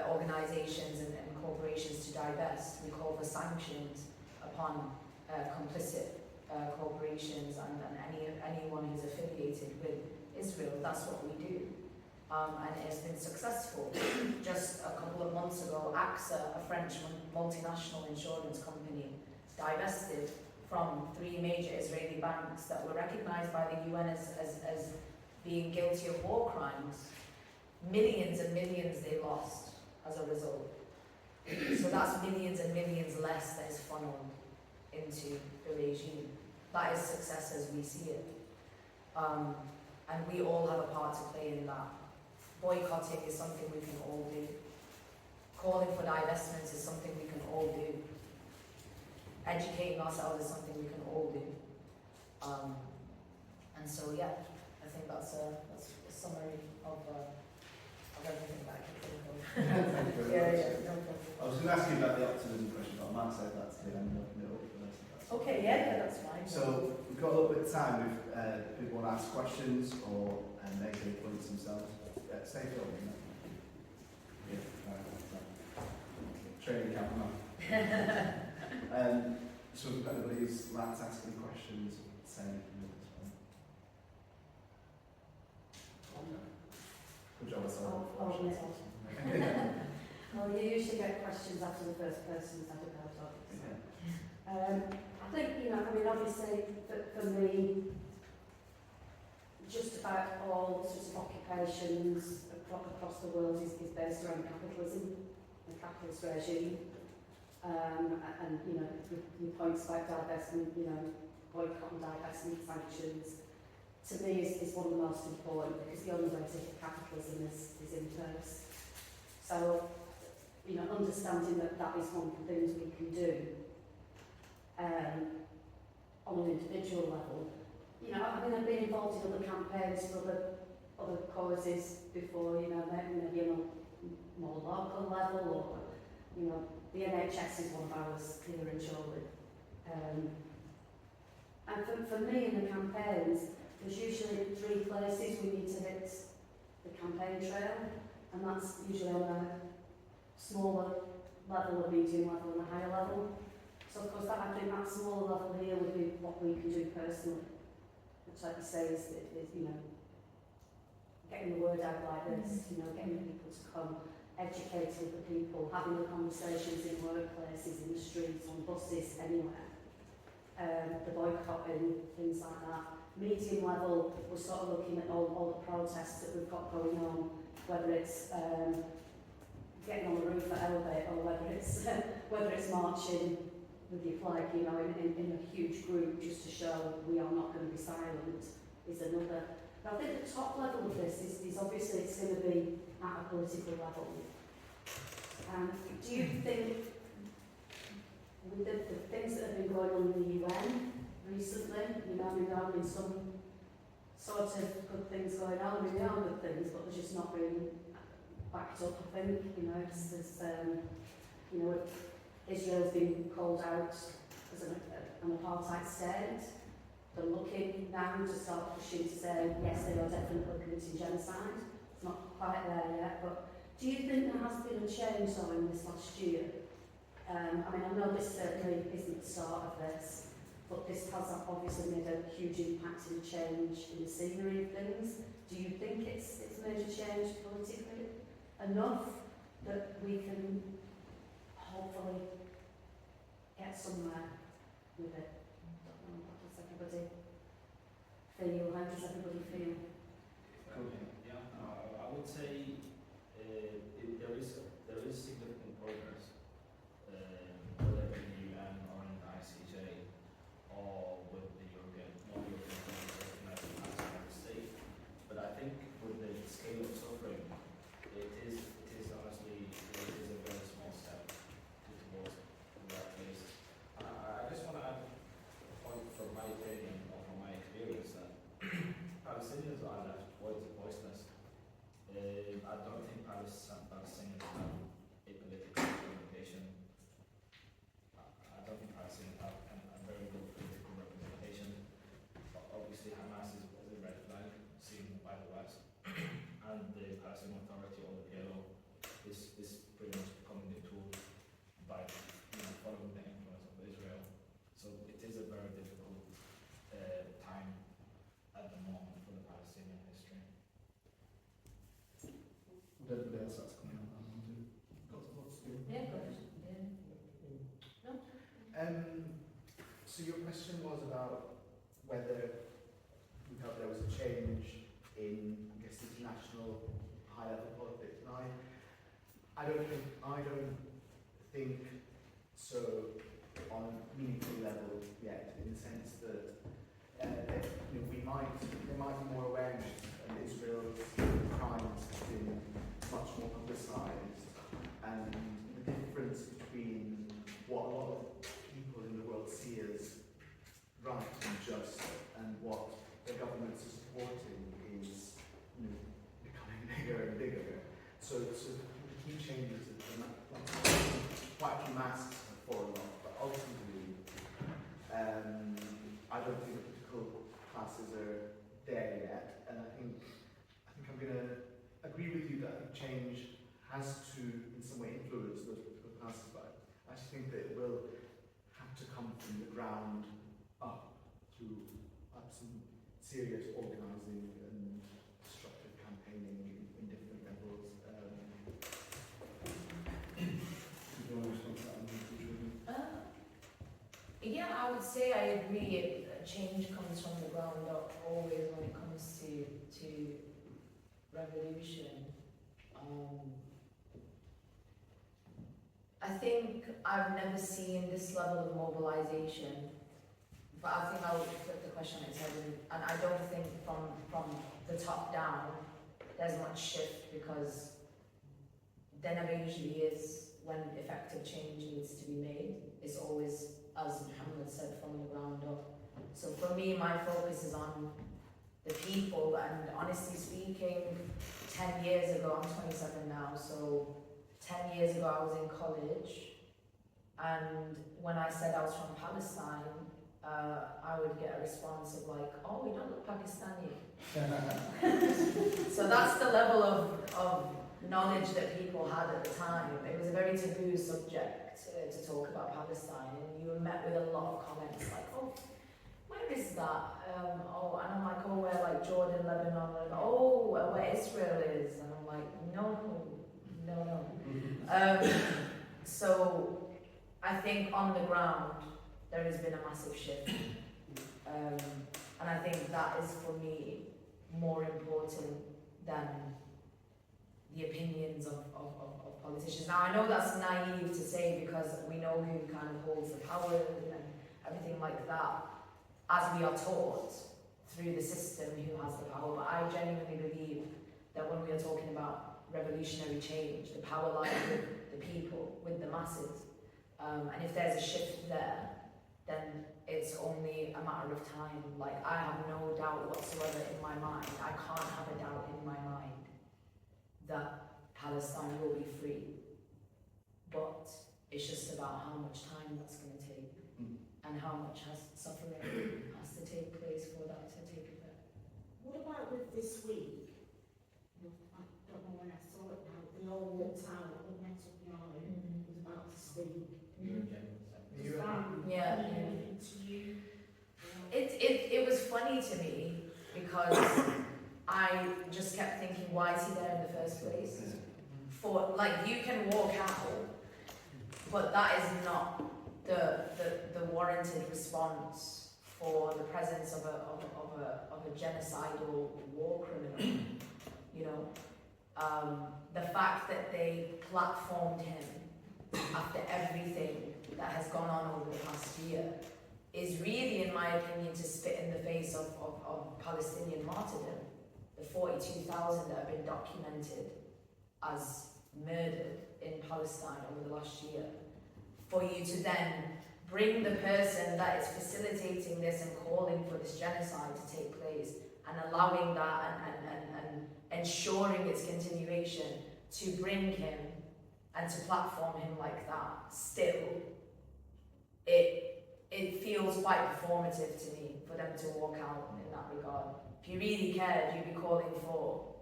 organisations and corporations to divest, we call for sanctions upon complicit corporations and anyone who's affiliated with Israel. That's what we do. And it's been successful. Just a couple of months ago, AXA, a French multinational insurance company, divested from 3 major Israeli banks that were recognized by the UN as being guilty of war crimes. Millions and millions they lost as a result. So that's millions and millions less that is funneled into the regime. That is success as we see it. And we all have a part to play in that. Boycotting is something we can all do. Calling for divestments is something we can all do. Educating ourselves is something we can all do. And so yeah, I think that's a summary of everything that I can think of. Thank you very much. No problem. I was going to ask you about the optimism question, but Matt said that today. I'm looking it up for this. Okay, yeah, that's fine. So we've got a little bit of time if people want to ask questions or make any points themselves. Stay filming. Yeah, training camera. So if anybody who's like to ask any questions, say anything at this point. Good job, Well, you usually get questions after the first person's had a go at it. I think, obviously, for me, just about all sorts of occupations across the world is based around capitalism, the capitalist regime. And your points about divestment, boycott and divestment sanctions, to me is one of the most important, because the only way to hit capitalism is in place. So, understanding that is one of the things we can do on an individual level. I've been involved in other campaigns for other causes before, maybe on a more local level, or, the NHS is one of ours here in Chorley. And for me in the campaigns, there's usually 3 places we need to hit the campaign trail, and that's usually on a smaller level, a medium level and a higher level. So of course I think that smaller level here would be what we can do personally, which like you say is getting the word out like this, getting people to come, educating the people, having the conversations in workplaces, in the streets, on buses, anywhere. The boycotting, things like that. Medium level, we're sort of looking at all the protests that we've got going on, whether it's getting on the roof at Elevate, or whether it's marching with your flag, in a huge group, just to show we are not going to be silent, is another. But I think the top level of this is obviously it's going to be at a political level. Do you think, with the things that have been going on in the UN recently, there have been some sort of good things going on, there are good things, but they're just not really backed up, I think, Israel's been called out as an apartheid state. They're looking now to start pushing to say, yes, they are definitely committing genocide. It's not quite there yet, but do you think there has been a change though in this last year? I know this certainly isn't the start of this, but this has obviously made a huge impact and change in the scenery of things. Do you think it's made a change politically enough that we can hopefully get somewhere with it? I don't know, how does everybody feel? How does everybody feel? I would say there is significant progress, whether in the UN or in the ICJ. or with the European, non-European countries recognizing Palestine as a state. But I think with the scale of suffering, it is honestly, it is a very small step towards the right place. I just want to add a point from my opinion or from my experience that Palestinians are left voiceless. I don't think Palestinians have a political representation. I don't think Palestinians have a very good political representation. But obviously, Hamas is a red flag seen by the West, and the Palestinian Authority or the PLO is pretty much becoming the tool by following the influence of Israel. So it is a very difficult time at the moment for the Palestinian history. Would anybody else like to comment on that one too? Got thoughts too? Yeah, go ahead. So your question was about whether we felt there was a change in, I guess, international high-level politics. And I don't think so on a meaningful level yet, in the sense that there might be more awareness, and Israel's crimes have been much more publicised, and the difference between what a lot of people in the world see as right and just, and what their governments are supporting is becoming bigger and bigger. So the key changes that quite a few masks have fallen off, but ultimately I don't think the political classes are there yet, and I think I'm going to agree with you that I think change has to in some way influence those political classes, but I actually think that it will have to come from the ground up through some serious organising and constructive campaigning in different levels. Do you want to respond to that one, Julie? Yeah, I would say I agree. Change comes from the ground up always when it comes to revolution. I think I've never seen this level of mobilization, but I think I would flip the question on its head, and I don't think from the top down there's much shift, because there never usually is when effective change needs to be made. It's always, as Mohammad said, from the ground up. So for me, my focus is on the people, and honestly speaking, 10 years ago, I'm 27 now, so 10 years ago I was in college, and when I said I was from Palestine, I would get a response of like, oh, we don't look Pakistani. So that's the level of knowledge that people had at the time. It was a very taboo subject to talk about Palestine, and you were met with a lot of comments like, oh, where is that? Oh, and I'm like, oh, where like Jordan, Lebanon, and oh, where Israel is, and I'm like, no. So I think on the ground there has been a massive shift, and I think that is for me more important than the opinions of politicians. Now I know that's naive to say, because we know who kind of holds the power and everything like that, as we are taught through the system who has the power, but I genuinely believe that when we are talking about revolutionary change, the power lies with the people, with the masses, and if there's a shift there, then it's only a matter of time. Like, I have no doubt whatsoever in my mind, I can't have a doubt in my mind that Palestine will be free, but it's just about how much time that's going to take, and how much suffering has to take place for that to take effect. What about with this week? I don't know when I saw it now. They all walked out and went up the aisle, was about to speak. Does that mean anything to you? It was funny to me, because I just kept thinking, why is he there in the first place? For, like, you can walk out, but that is not the warranted response for the presence of a genocidal war criminal. You know, the fact that they platformed him after everything that has gone on over the past year is really, in my opinion, to spit in the face of Palestinian martyrdom. The 42,000 that have been documented as murdered in Palestine over the last year. For you to then bring the person that is facilitating this and calling for this genocide to take place and allowing that and ensuring its continuation, to bring him and to platform him like that, still, it feels quite performative to me for them to walk out in that regard. If you really cared, you'd be calling for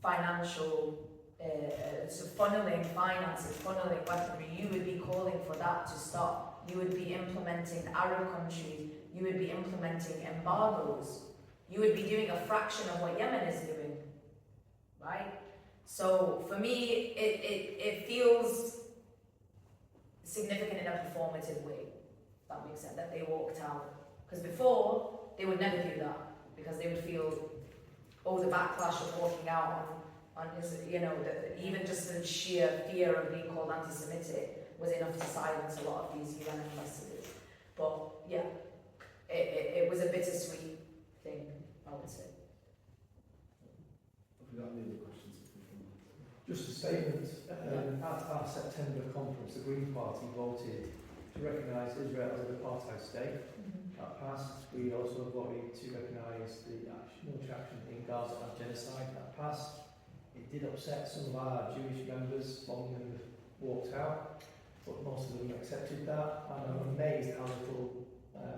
financial, so funneling finances, funneling weaponry. You would be calling for that to stop. You would be implementing Arab countries. You would be implementing embargoes. You would be doing a fraction of what Yemen is doing, right? So for me, it feels significant in a performative way. If that makes sense, that they walked out. Because before, they would never do that, because they would feel, oh, the backlash of walking out on his, you know, even just the sheer fear of being called anti-Semitic was enough to silence a lot of these UN ambassadors. But yeah, it was a bittersweet thing, I would say. Have we got any other questions? Just a statement. At our September conference, the Green Party voted to recognise Israel as an apartheid state. That passed. We also voted to recognise the military action in Gaza and genocide. That passed. It did upset some of our Jewish members. One of them walked out, but most of them accepted that. And I'm amazed how little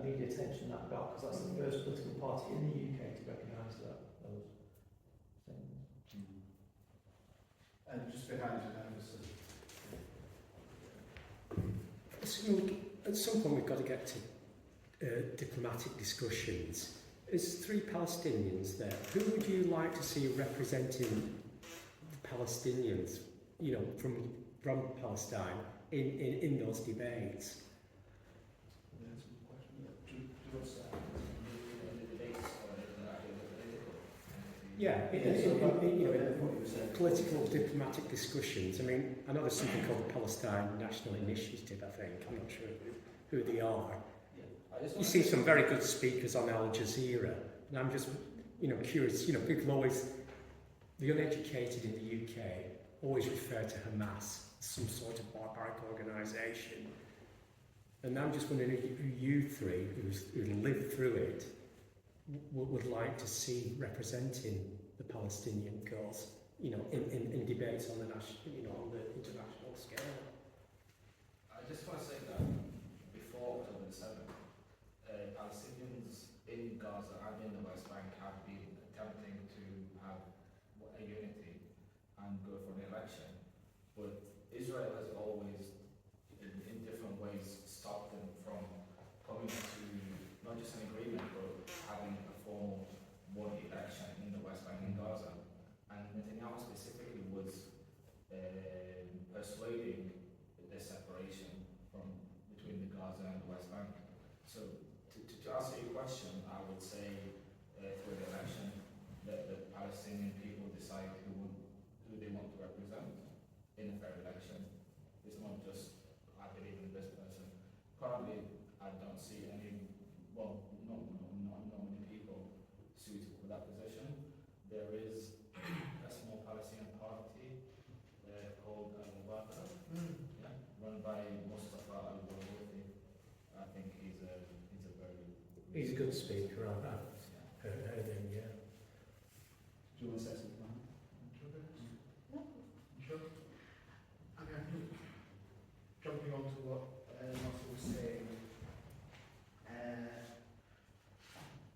media attention that got, because that's the first political party in the UK to recognise those things. And just behind you now, Mr. At some point we've got to get to diplomatic discussions. As three Palestinians there, who would you like to see representing the Palestinians, you know, from Palestine in those debates? Yeah, political, diplomatic discussions. I mean, I know there's something called the Palestine National Initiative, I think. I'm not sure who they are. You see some very good speakers on Al Jazeera, and I'm just, you know, curious. You know, people always, the uneducated in the UK, always refer to Hamas as some sort of barbaric organisation. And I'm just wondering who you three, who lived through it, would like to see representing the Palestinian cause, you know, in debates on the national, you know, on the international scale. I just want to say that before October the 7th, Palestinians in Gaza and in the West Bank have been attempting to have a unity and go for an election, but Israel has always, in different ways, stopped them from coming to not just an agreement, but having a formal one election in the West Bank and Gaza. And Netanyahu specifically was persuading the separation between the Gaza and the West Bank. So to answer your question, I would say through the election that the Palestinian people decide who they want to represent in a fair election. It's not just I believe in this person. Currently, I don't see any. Well, not many people suited for that position. There is a small Palestinian party called Al-Mubarak, run by Mustafa al-Barghouti. I think he's a very... He's a good speaker, I've heard him, yeah. Do you want to say something? Sure. I mean, I think jumping on to what Nasr was saying,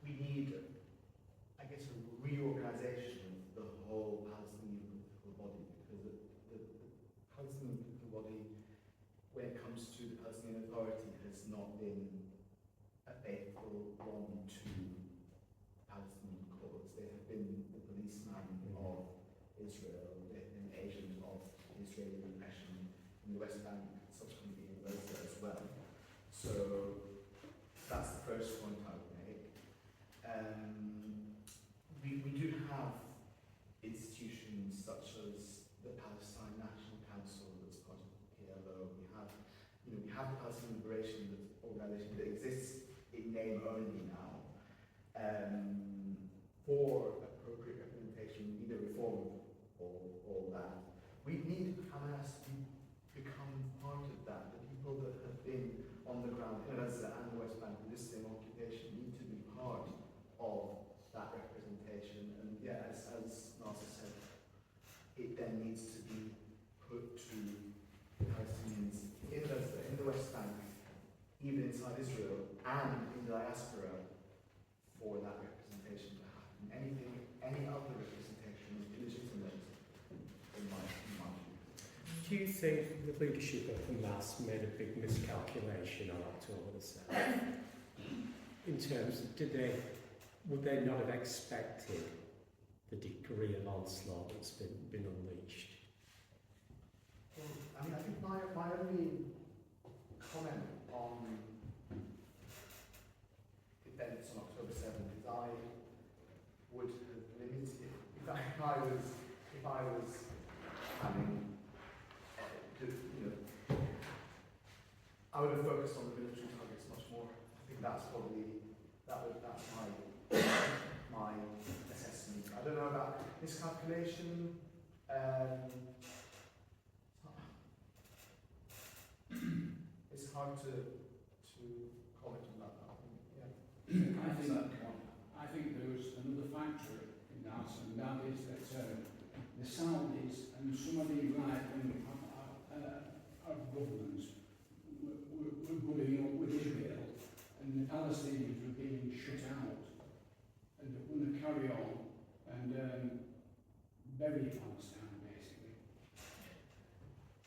we need, I guess, a reorganisation of the whole Palestinian political body, because the Palestinian political body, when it comes to the Palestinian Authority, has not been a faithful one to the Palestinian cause. They have been the policeman of Israel, they have been agent of Israeli repression in the West Bank, subsequently in Gaza as well. So that's the first point I would make. We do have institutions such as the Palestine National Council that's part of the PLO. We have the Palestinian Liberation Organization that exists in name only now, for appropriate representation, either reform or that. We need Hamas to become part of that. The people that have been on the ground in Gaza and the West Bank with this same occupation need to be part of that representation. And yeah, as Maasa said, it then needs to be put to Palestinians in Gaza, in the West Bank, even inside Israel, and in the diaspora, for that representation to happen. Any other representation is illegitimate in my view. Do you think the leadership of Hamas made a big miscalculation on October the 7th? In terms of, would they not have expected the degree of onslaught that's been unleashed? Well, I mean, I think my only comment on events on October 7th is I would have limited, if I was having, I would have focused on the military targets much more. I think that's my assessment. I don't know about miscalculation. It's hard to comment on that. I think there was another factor in that, and that is that the Saudis and some of the right-wing governments were going up with Israel, and the Palestinians were being shut out, and they were going to carry on and bury Palestine, basically.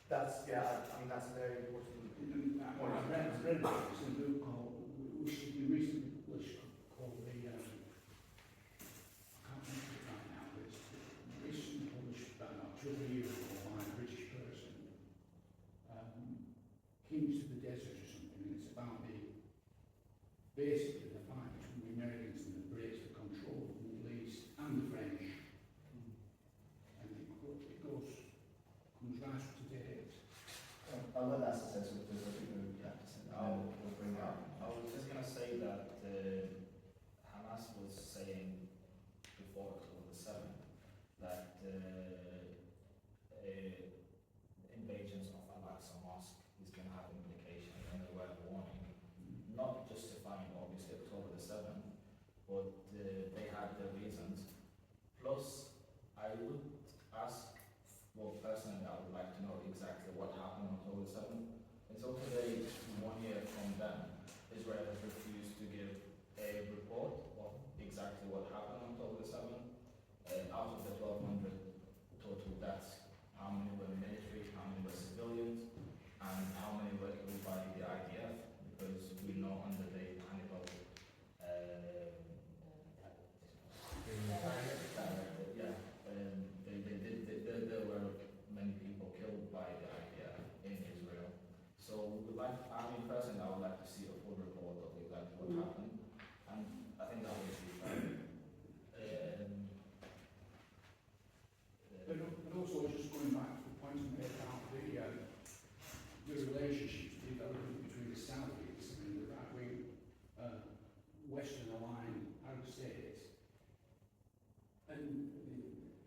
That's a very important point. I read this in a book which has been recently published called the, I can't remember it right now, but it's recently published about 2 years ago by a British person, Kings to the Desert or something, and it's about basically the fight between the Americans and the Brits for control of the Middle East and the French. And it comes right up to date. I'll let that success with this. I think we'll have to send we'll bring it up. I was just going to say that Hamas was saying before October the 7th that invasions of Al-Aqsa Mosque is going to have implications, and they were warning, not justifying obviously October the 7th, but they had their reasons. Plus, I would ask, well, personally, I would like to know exactly what happened on October 7th. Until today, 1 year from then, Israel has refused to give a report of exactly what happened on October 7th. Out of the 1,200 total deaths, how many were military, how many were civilians, and how many were killed by the IDF? Because we know under the Hannibal there were many people killed by the IDF in Israel. So we would like, I mean personally, I would like to see a full report of exactly what happened, and I think that would be fair. But also, just going back to the point you made about the relationship developing between the Saudis and the right-wing Western aligned Arab states, and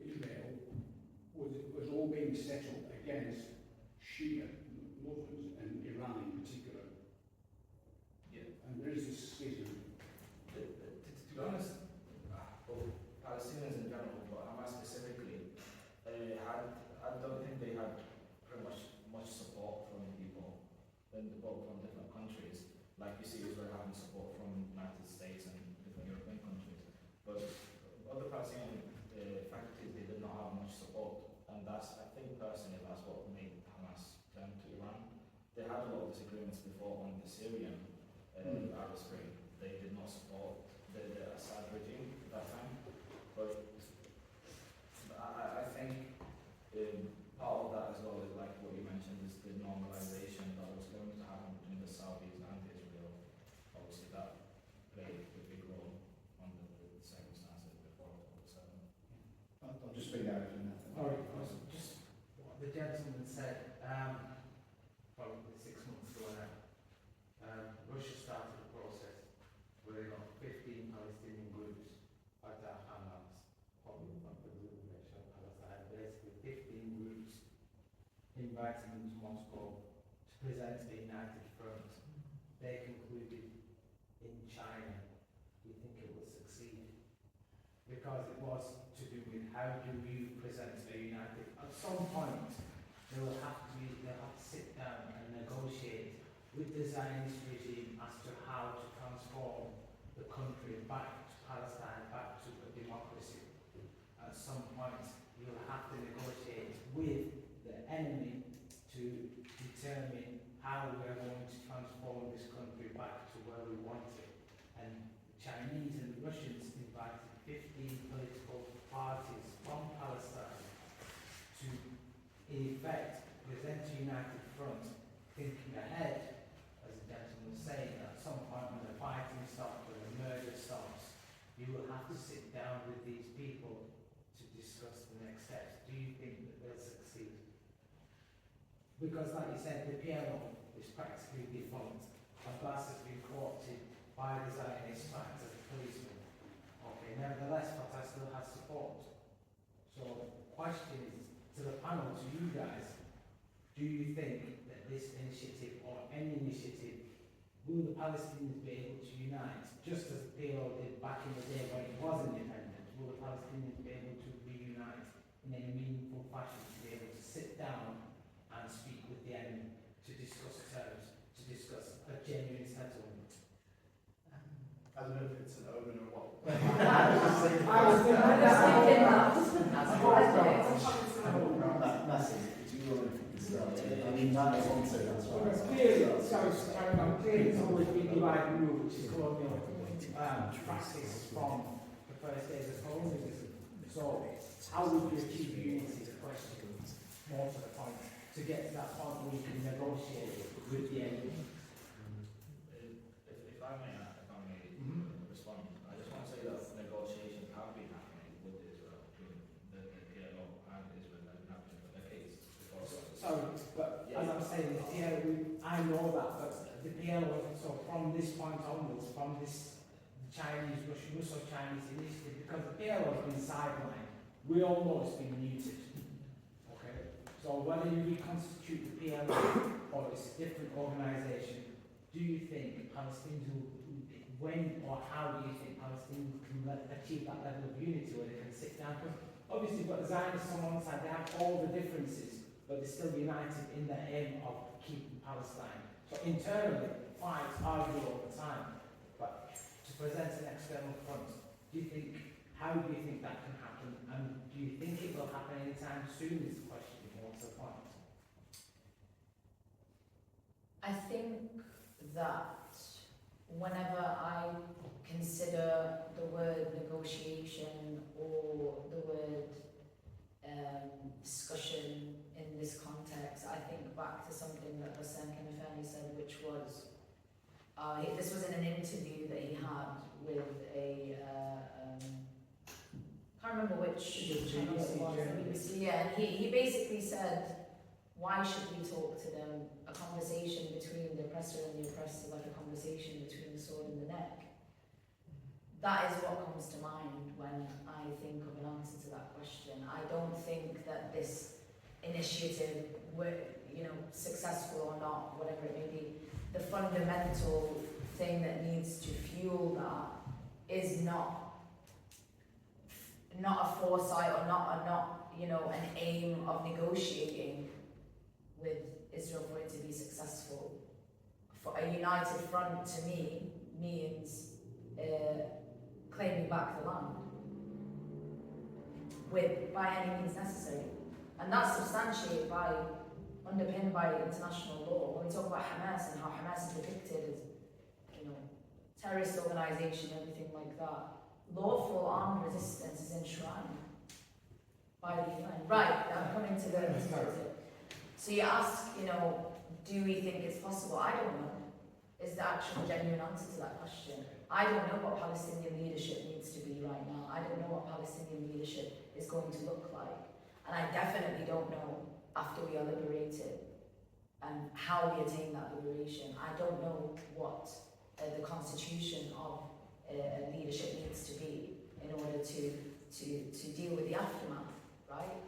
Israel was all being set up against Shia Muslims and Iran in particular. Yeah. And there is this schism. To be honest, both Palestinians in general, but Hamas specifically, I don't think they had pretty much support from people, both from different countries. Like you see Israel having support from the United States and different European countries. But other Palestinian faculties, they did not have much support. And that's, I think personally, that's what made Hamas turn to Iran. They had a lot of disagreements before on the Syrian Arab Spring. They did not support the Assad regime at that time. But I think part of that as well is like what you mentioned, is the normalization that was going to happen between the Saudis and Israel. Obviously that played a big role under the circumstances before October 7th. I'll just read out in that. All right. Just what the gentleman said, probably 6 months ago now, Russia started a process invited them to Moscow to present the United Front. They concluded in China. Do you think it will succeed? Because it was to do with how do you present a united. At some point, they'll have to sit down and negotiate with the Zionist regime as to how to transform the country back to Palestine, back to a democracy. At some point, you'll have to negotiate with the enemy to determine how we are going to transform this country back to where we want it. And the Chinese and the Russians invited 15 political parties from Palestine to, in effect, present a united front, thinking ahead, as the gentleman was saying, at some point when the fighting stops, when the murder stops, you will have to sit down with these people to discuss the next steps. Do you think that they'll succeed? Because, like you said, the PLO is practically defunct. Abbas has been co-opted by the Zionists to act as a policeman. Okay, nevertheless, Fatah still has support. So, the question is, to the panel, to you guys, do you think that this initiative, or any initiative, will the Palestinians be able to unite, just as the PLO did back in the day when it was independent? Will the Palestinians be able to reunite in a meaningful fashion, to be able to sit down and speak with the enemy, to discuss terms, to discuss a genuine settlement? I don't know if it's an omen or what. I mean, that is one thing, that's right. Clearly, it's always been divide and rule, which is colonial practice from the first days of colonialism. So, how would we achieve unity is a question, more to the point, to get to that point where we can negotiate with the enemy. If I may respond, I just want to say that negotiations have been happening with Israel, between the PLO and Israel, that have been happening for decades before. Sorry, but as I'm saying, I know that, but the PLO, so from this point onwards, from this Chinese, Russo-Chinese initiative, because the PLO has been sidelined, we all know it's been muted. Okay? So whether you reconstitute the PLO or it's a different organisation, do you think Palestinians when or how do you think Palestinians can achieve that level of unity where they can sit down? Because obviously you've got the Zionists on one side, they have all the differences, but they're still united in the aim of keeping Palestine. So internally, fights argue all the time, but to present an external front, how do you think that can happen? And do you think it will happen anytime soon is the question, what's the point? I think that whenever I consider the word negotiation or the word discussion in this context, I think back to something that Bassem Kanafani said, which was, this was in an interview that he had with a, I can't remember which channel it was, BBC, yeah, and he basically said, why should we talk to them? A conversation between the oppressor and the oppressed is like a conversation between the sword and the neck. That is what comes to mind when I think of an answer to that question. I don't think that this initiative, successful or not, whatever it may be, the fundamental thing that needs to fuel that is not a foresight or not an aim of negotiating with Israel for it to be successful. For a united front, to me, means claiming back the land by any means necessary. And that's substantiated underpinned by international law. When we talk about Hamas and how Hamas is depicted as, terrorist organisation, everything like that, lawful armed resistance is enshrined by the UN. Right, I'm coming to the perspective. So you ask, do we think it's possible? I don't know. Is the actual genuine answer to that question? I don't know what Palestinian leadership needs to be right now. I don't know what Palestinian leadership is going to look like. And I definitely don't know after we are liberated and how we attain that liberation. I don't know what the constitution of leadership needs to be in order to deal with the aftermath, right?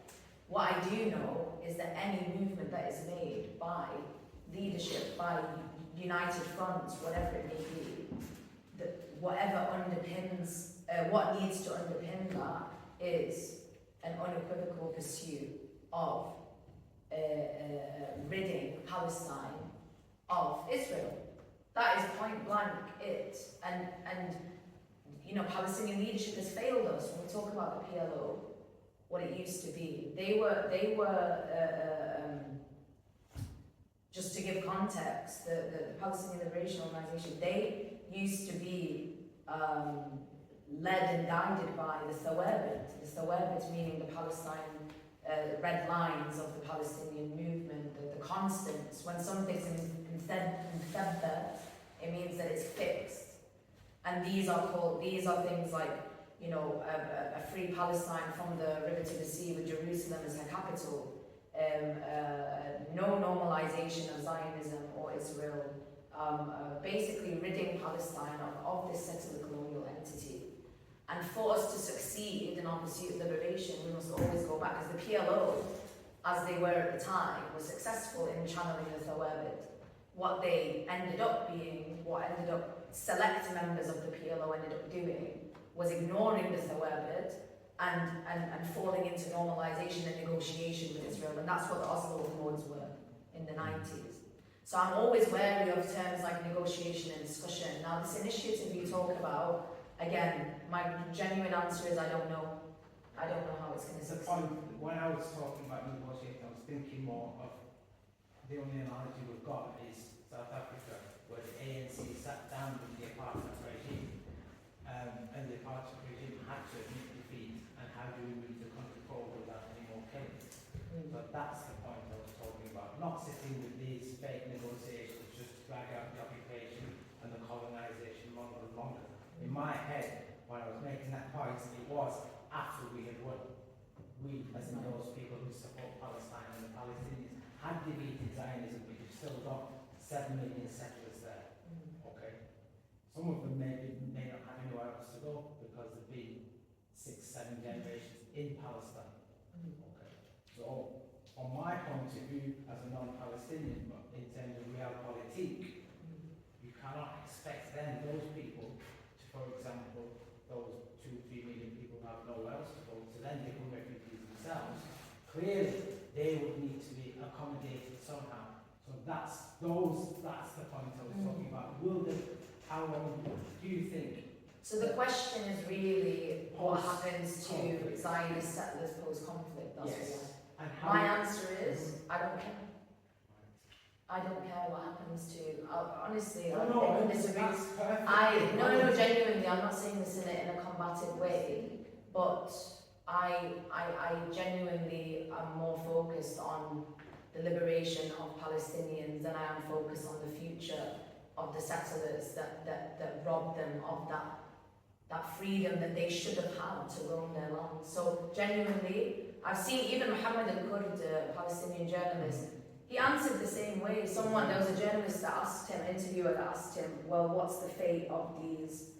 What I do know is that any movement that is made by leadership, by united fronts, whatever it may be, that whatever underpins, what needs to underpin that is an unequivocal pursuit of ridding Palestine of Israel. That is point blank it. And you know, Palestinian leadership has failed us. When we talk about the PLO, what it used to be, they were just to give context, the Palestinian Liberation Organization, they used to be led and guided by the Thawabit meaning the Palestine red lines of the Palestinian movement, the constants. When something's in thabta, it means that it's fixed. And these are things like, you know, a free Palestine from the river to the sea with Jerusalem as her capital, no normalization of Zionism or Israel, basically ridding Palestine of this settler colonial entity. And for us to succeed in our pursuit of liberation, we must always go back, because the PLO, as they were at the time, was successful in channeling the Thawabit. What they ended up being, select members of the PLO ended up doing, was ignoring the Thawabit and falling into normalization and negotiation with Israel. And that's what the Oslo Accords were in the 90s. So I'm always wary of terms like negotiation and discussion. Now, this initiative you talk about, again, my genuine answer is I don't know. I don't know how it's going to succeed. When I was talking about negotiating, I was thinking more of the only analogy we've got is South Africa, where the ANC sat down with the apartheid regime, and the apartheid regime had to admit defeat, and how do we move the country forward without any more killings? So that's the point I was talking about, not sitting with these fake negotiations just to drag out the occupation and the colonisation longer and longer. In my head, when I was making that point, it was after we had won. We, as in those people who support Palestine and the Palestinians, had defeated Zionism, but you've still got 7 million settlers there. Okay? Some of them may not have anywhere else to go because they've been 6-7 generations in Palestine. Okay? So, on my point of view, as a non-Palestinian, but in terms of realpolitik, you cannot expect then those people to, for example, those 2-3 million people who have nowhere else to go, to then become refugees themselves. Clearly, they would need to be accommodated somehow. So that's the point I was talking about. How long do you think? So the question is really what happens to Zionist settlers post-conflict. That's yes. And my answer is I don't care. I don't care what happens to. Honestly, I could disagree. No, genuinely, I'm not saying this in a combative way, but I genuinely am more focused on the liberation of Palestinians than I am focused on the future of the settlers that robbed them of that freedom that they should have had to roam their land. So genuinely, I've seen even Mohammad Ghalaieny, a Palestinian journalist, he answered the same way. There was a journalist that asked him, an interviewer that asked him, well, what's the fate of these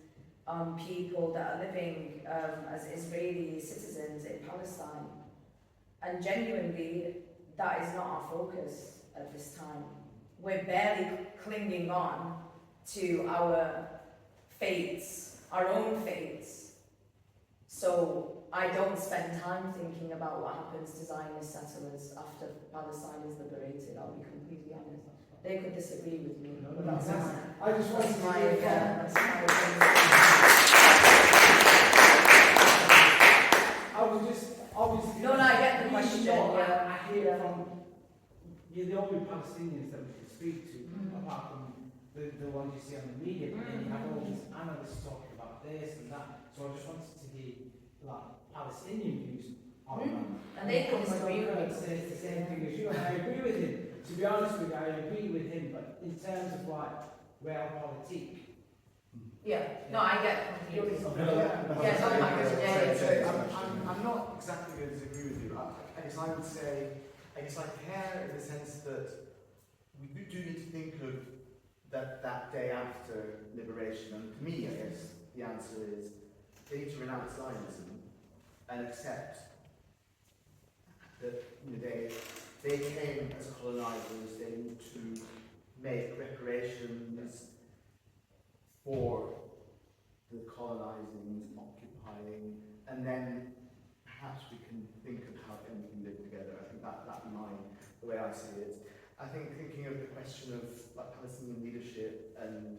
people that are living as Israeli citizens in Palestine? And genuinely, that is not our focus at this time. We're barely clinging on to our fates, our own fates. So I don't spend time thinking about what happens to Zionist settlers after Palestine is liberated, I'll be completely honest. They could disagree with me, but that's I just want to my I was just obviously. No, I get the question. I hear from you're the only Palestinians that we can speak to, apart from the ones you see on the media, but then you have all these analysts talking about this and that. So I just wanted to hear Palestinian views on that. And they could disagree with me. Says the same thing as you, and I agree with him. To be honest with you, I agree with him, but in terms of realpolitik. Yeah, no, I get completely. I'm not exactly going to disagree with you. I guess I would say, I care in the sense that we do need to think of that day after liberation. And to me, I guess the answer is they need to renounce Zionism and accept that they came as colonisers, they need to make reparations for the colonising, occupying, and then perhaps we can think of how we can live together. I think that's the way I see it. I think thinking of the question of like Palestinian leadership and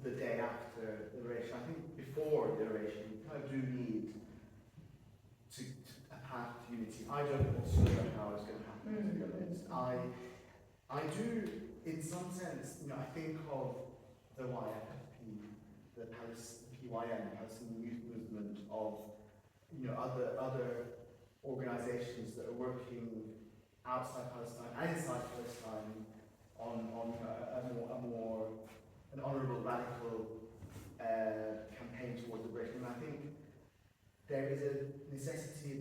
the day after liberation, I think before liberation we kind of do need to a path to unity. I don't know how it's going to happen, to be honest. I do, in some sense, I think of the YFP, the PYM, the Palestinian Youth Movement, of other organisations that are working outside Palestine and inside Palestine on an honourable, radical campaign towards liberation. And I think there is a necessity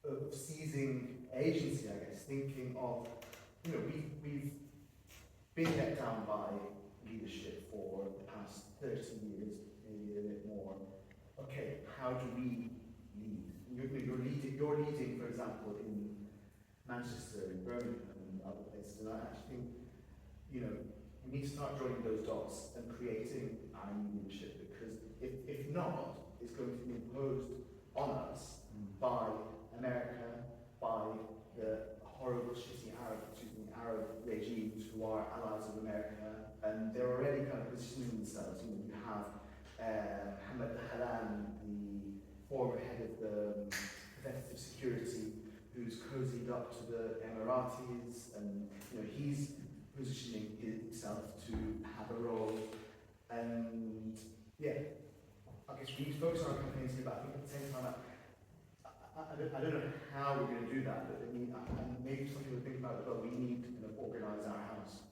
of seizing agency, I guess, thinking of, we've been let down by leadership for the past 30 years, maybe a bit more. Okay, how do we lead? You're leading, for example, in Manchester, in Birmingham, and other places. And I actually think, we need to start drawing those dots and creating our new leadership, because if not, it's going to be imposed on us by America, by the horrible, shitty Arab regimes who are allies of America, and they're already kind of positioning themselves. You have Mohammad Ghalaieny, the former head of the preventative security, who's cozied up to the Emiratis, and he's positioning himself to have a role. And I guess we need to focus on our campaigns here, but I think at the same time, I don't know how we're going to do that, but maybe something to think about as well. We need to organise our house.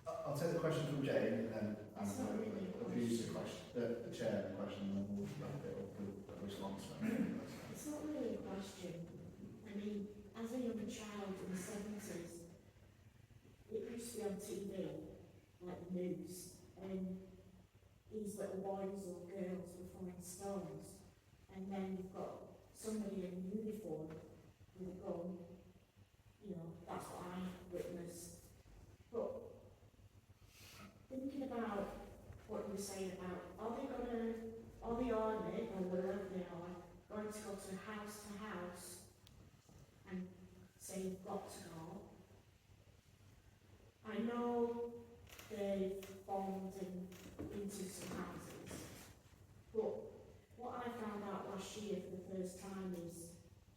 I'll take the question from Jane, and then I'm going to abuse the question, the chair question, and then we'll wrap it up with a response. It's not really a question. I mean, as a young child in the 70s, it used to be on TV, like the news, and these little boys or girls were throwing stones, and then you've got somebody in uniform with a gun. That's what I witnessed. But thinking about what you were saying about, are the army, or wherever they are, going to go to house and say you've got to go? I know they've bombed into some houses, but what I found out last year for the first time is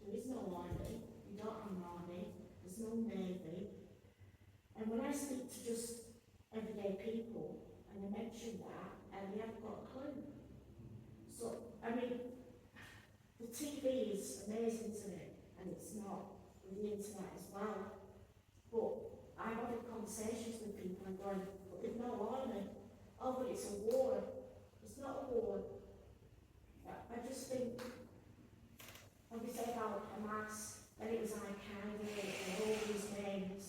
there is no army, you don't have an army, there's no navy. And when I speak to just everyday people and they mention that, and they haven't got a clue. So, I mean, the TV is amazing to me, and it's not, with the internet as well. But I'm having conversations with people and going, but there's no army. Oh, but it's a war. It's not a war. I just think, when we say about Hamas, then it was Al-Qaeda and all these names.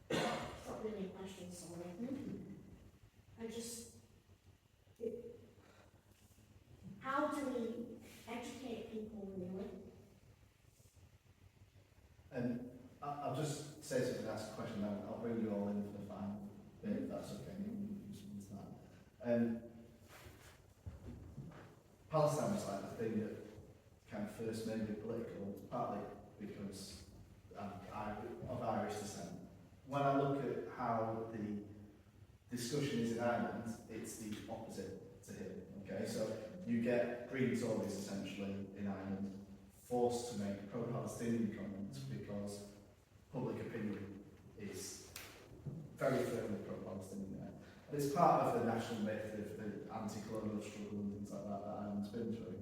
It's not really a question, sorry. How do we educate people really? And I'll just say something, ask a question, then I'll bring you all in for the final bit, if that's okay. Palestine was like the thing that kind of first made me political, partly because of Irish descent. When I look at how the discussion is in Ireland, it's the opposite to here. Okay, so you get Green Tories essentially in Ireland forced to make pro-Palestinian comments because public opinion is very firmly pro-Palestinian there. And it's part of the national myth of the anti-colonial struggle and things like that that Ireland's been through.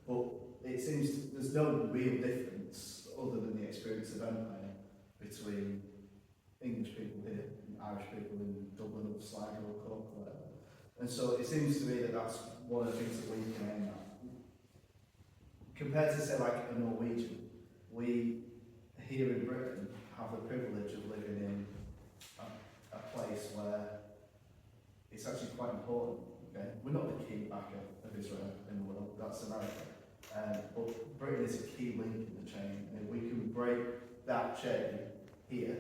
But it seems there's no real difference other than the experience of empire between English people here and Irish people in Dublin or Sligo or Cork or whatever. And so it seems to me that that's one of the things that we can aim at. Compared to, say, like a Norwegian, we here in Britain have the privilege of living in a place where it's actually quite important. Okay, we're not the key backer of Israel in the world, that's America. But Britain is a key link in the chain, and if we can break that chain here,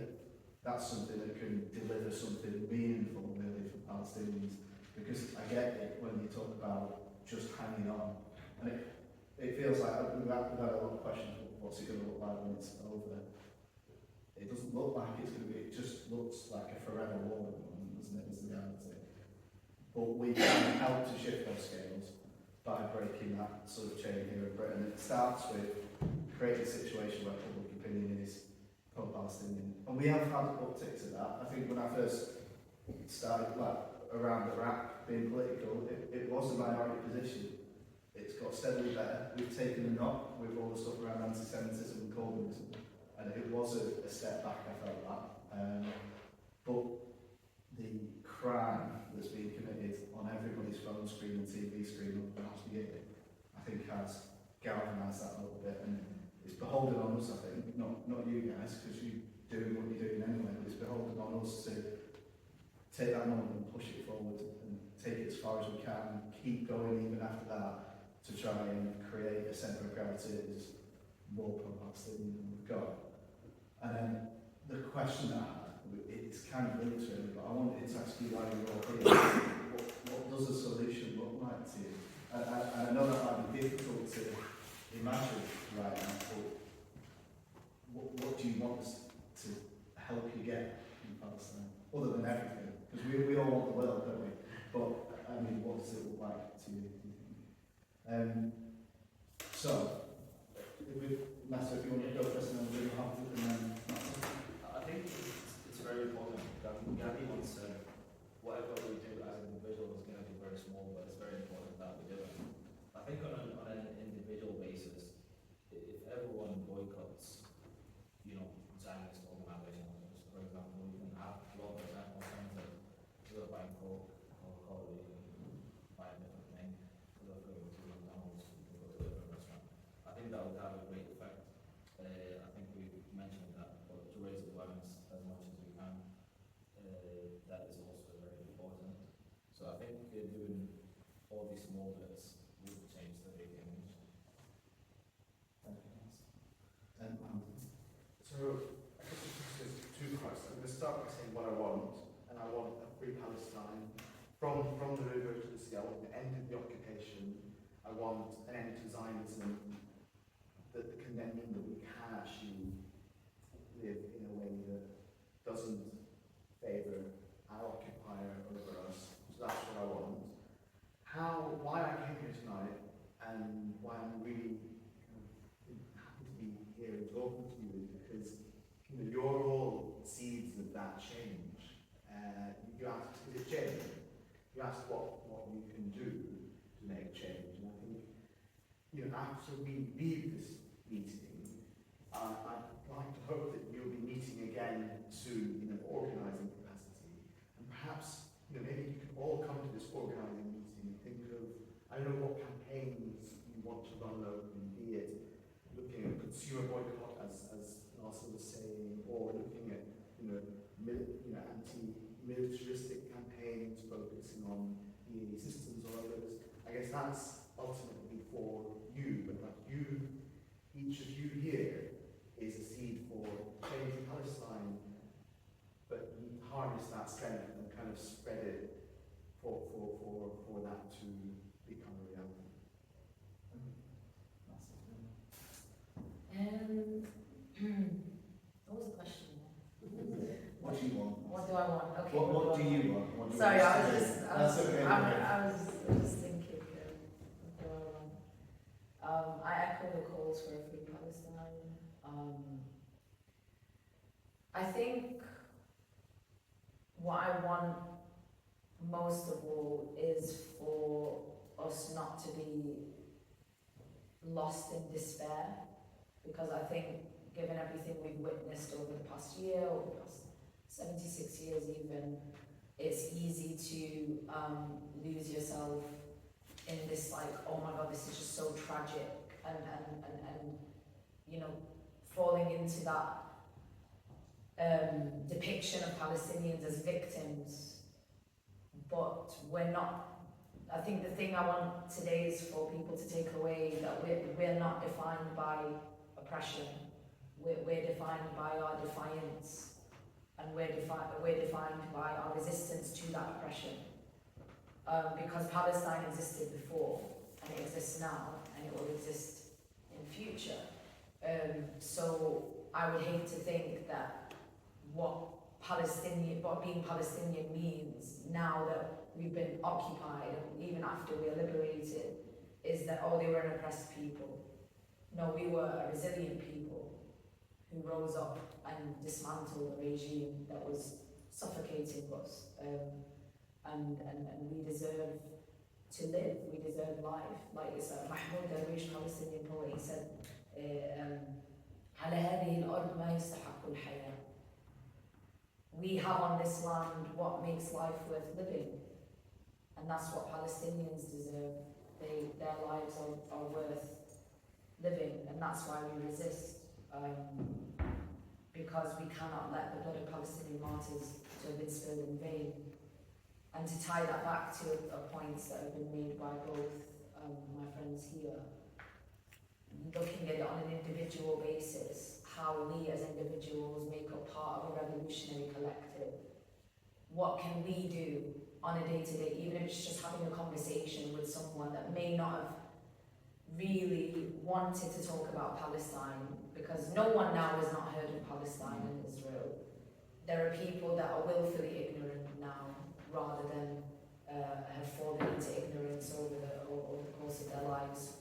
that's something that can deliver something meaningful really for Palestinians. Because I get it when you talk about just hanging on, and it feels like we've had a lot of questions. What's it going to look like when it's over? It doesn't look like it's going to be. It just looks like a forever war at the moment, doesn't it? Is the reality. But we can help to shift those scales by breaking that sort of chain here in Britain. It starts with creating a situation where public opinion is pro-Palestinian, and we have had upticks of that. I think when I first started, around Iraq being political, it was a minority position. It's got steadily better. We've taken a knock with all the stuff around anti-Semitism and colonialism, and it was a step back, I felt that. But the crime that's been committed on everybody's phone screen and TV screen over the last year, I think has galvanised that a little bit, and it's beholden on us, I think, not you guys, because you're doing what you're doing anyway, but it's beholden on us to take that moment and push it forward and take it as far as we can, keep going even after that, to try and create a centre of gravity that is more pro-Palestinian than we've got. And then the question I had, it's kind of linked really, but I wanted to ask you why you're all here. What does a solution look like to you? And I know that might be difficult to imagine right now, but what do you want us to help you get in Palestine? Other than everything, because we all want the world, don't we? But I mean, what does it look like to you? So, Master, if you want to go first, and then we'll do half of it, and then I think it's very important. Gabby once said, whatever we do as individuals is going to be very small, but it's very important that we do it. I think on an individual basis, if everyone boycotts, Zionist organizations, for example, we can have a lot of alternatives to the buying Coke or Chorley, buy a different thing, to the go to McDonald's, to go to a different restaurant. I think that would have a great effect. I think we mentioned that, but to raise awareness as much as we can, that is also very important. So I think doing all these small bits would change the big image. thank you, Master. So, I guess there's two parts. I'm going to start by saying what I want, and I want a free Palestine from the river to the sea. I want an end of the occupation. I want an end to Zionism, that can then mean that we can actually live in a way that doesn't favour our occupier over us. So that's what I want. Why I came here tonight, and why I'm really happy to be here and talking to you, is because you're all seeds of that change. You asked, is it change? You asked what you can do to make change, and I think after we leave this meeting, I'd like to hope that you'll be meeting again soon in an organising capacity, and perhaps maybe you can all come to this organising meeting and think of, I don't know what campaigns you want to run locally, be it looking at consumer boycott, as Nasr was saying, or looking at anti-militaristic campaigns focusing on EA systems or others. I guess that's ultimately for you, but each of you here is a seed for change in Palestine, but you harness that strength and kind of spread it for that to become a reality. What was the question? What do you want? What do I want? Okay. What do you want? What do you Sorry, want I us to was do? just, That's okay. I was just thinking, what do I want? I echo the calls for a free Palestine. I think what I want most of all is for us not to be lost in despair, because I think given everything we've witnessed over the past year, or the past 76 years even, it's easy to lose yourself in this oh my god, this is just so tragic, and falling into that depiction of Palestinians as victims. But we're not, I think the thing I want today is for people to take away that we're not defined by oppression. We're defined by our defiance, and we're defined by our resistance to that oppression. Because Palestine existed before, and it exists now, and it will exist in the future. So I would hate to think that what being Palestinian means now that we've been occupied, and even after we are liberated, is that, oh, they were an oppressed people. No, we were a resilient people who rose up and dismantled a regime that was suffocating us. And we deserve to live, we deserve life. Like it's Mohammad Ghalaieny, Palestinian poet, he said, على هذه الأرض ما يستحق الحياة. We have on this land what makes life worth living, and that's what Palestinians deserve. Their lives are worth living, and that's why we resist. Because we cannot let the blood of Palestinian martyrs to have been spilled in vain. And to tie that back to points that have been made by both my friends here, looking at it on an individual basis, how we as individuals make up part of a revolutionary collective. What can we do on a day-to-day, even if it's just having a conversation with someone that may not have really wanted to talk about Palestine, because no one now has not heard of Palestine and Israel. There are people that are willfully ignorant now, rather than have fallen into ignorance over the course of their lives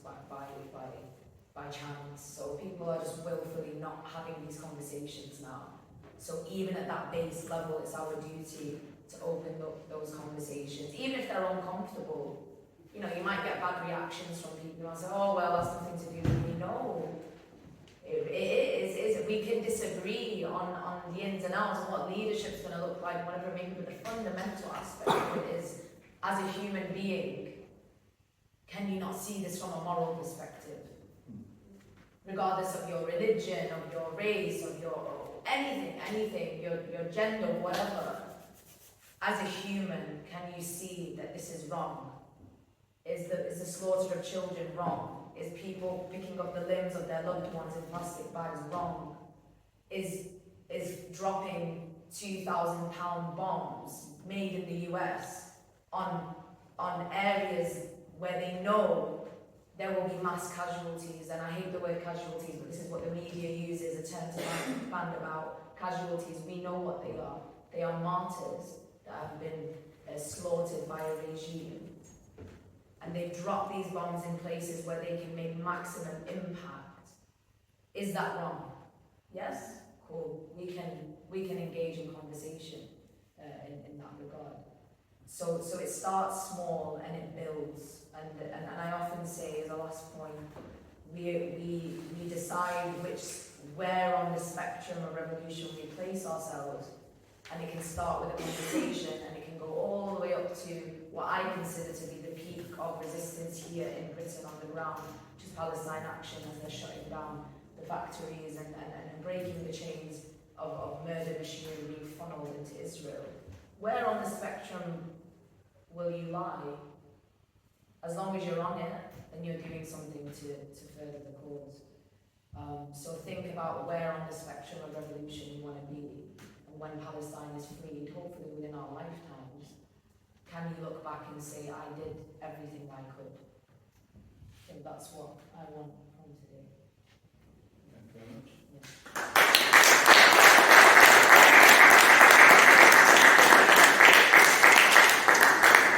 by chance. So people are just willfully not having these conversations now. So even at that base level, it's our duty to open up those conversations, even if they're uncomfortable. You know, you might get bad reactions from people who might say, oh, well, that's nothing to do with me. No, it is. We can disagree on the ins and outs and what leadership's going to look like, whatever it may be, but the fundamental aspect of it is, as a human being, can you not see this from a moral perspective? Regardless of your religion, of your race, of your anything, your gender, whatever. As a human, can you see that this is wrong? Is the slaughter of children wrong? Is people picking up the limbs of their loved ones in plastic bags wrong? Is dropping 2,000-pound bombs made in the US on areas where they know there will be mass casualties, and I hate the word casualties, but this is what the media uses, a term to band about casualties. We know what they are. They are martyrs that have been slaughtered by a regime. And they've dropped these bombs in places where they can make maximum impact. Is that wrong? Yes? Cool. We can engage in conversation in that regard. So it starts small and it builds. And I often say, as a last point, we decide where on the spectrum of revolution we place ourselves, and it can start with a conversation, and it can go all the way up to what I consider to be the peak of resistance here in Britain on the ground, which is Palestine Action, as they're shutting down the factories and breaking the chains of murder machinery being funneled into Israel. Where on the spectrum will you lie? As long as you're on it and you're doing something to further the cause. So think about where on the spectrum of revolution you want to be, and when Palestine is freed, hopefully within our lifetimes, can you look back and say, I did everything I could? I think that's what I want from today. Thank you very much.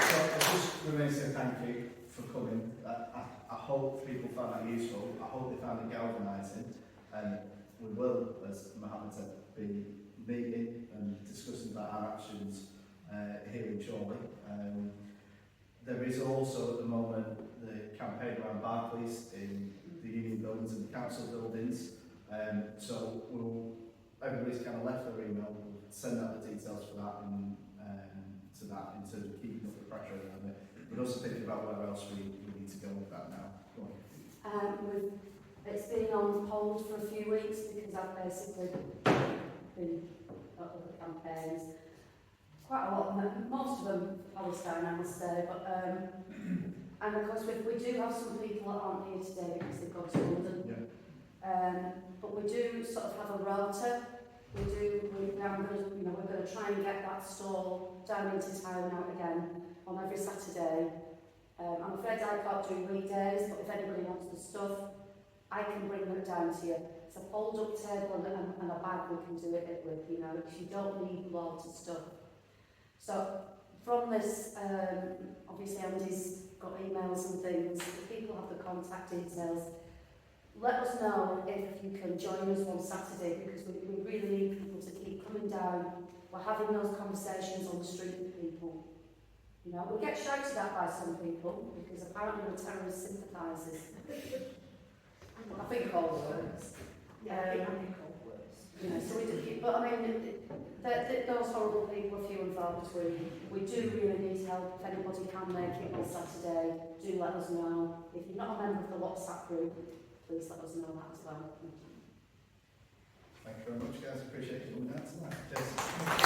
So I just remain to say thank you for coming. I hope people found that useful. I hope they found it galvanising. And we will, as Mohammad said, be meeting and discussing about our actions here in Chorley. There is also at the moment the campaign around Barclays in the union buildings and the council buildings. So everybody's kind of left their email. We'll send out the details for that and to that in terms of keeping up the pressure around it. But also thinking about where else we need to go with that now. Go on. It's been on hold for a few weeks because I've basically been at other campaigns. quite a lot, most of them Palestine, I must say, but and of course we do have some people that aren't here today because they've gone to London. Yeah. But we do sort of have a rota. Now we're going to try and get that stall down into town now again on every Saturday. I'm afraid I can't do weekdays, but if anybody wants the stuff, I can bring them down to you. It's a fold-up table and a bag we can do it with, you know, because you don't need loads of stuff. So from this, obviously Andy's got emails and things, the people have the contact details. Let us know if you can join us on Saturday, because we really need people to keep coming down. We're having those conversations on the street with people. You know, we get shouted at by some people because apparently we're terrorist sympathisers. I think all words. Yeah, I think all words. You know, so we do, but I mean, those horrible people are few and far between. We do really need help. If anybody can make it on Saturday, do let us know. If you're not a member of the WhatsApp group, please let us know that as well. Thank you very much, guys. Appreciate you coming out tonight. Cheers.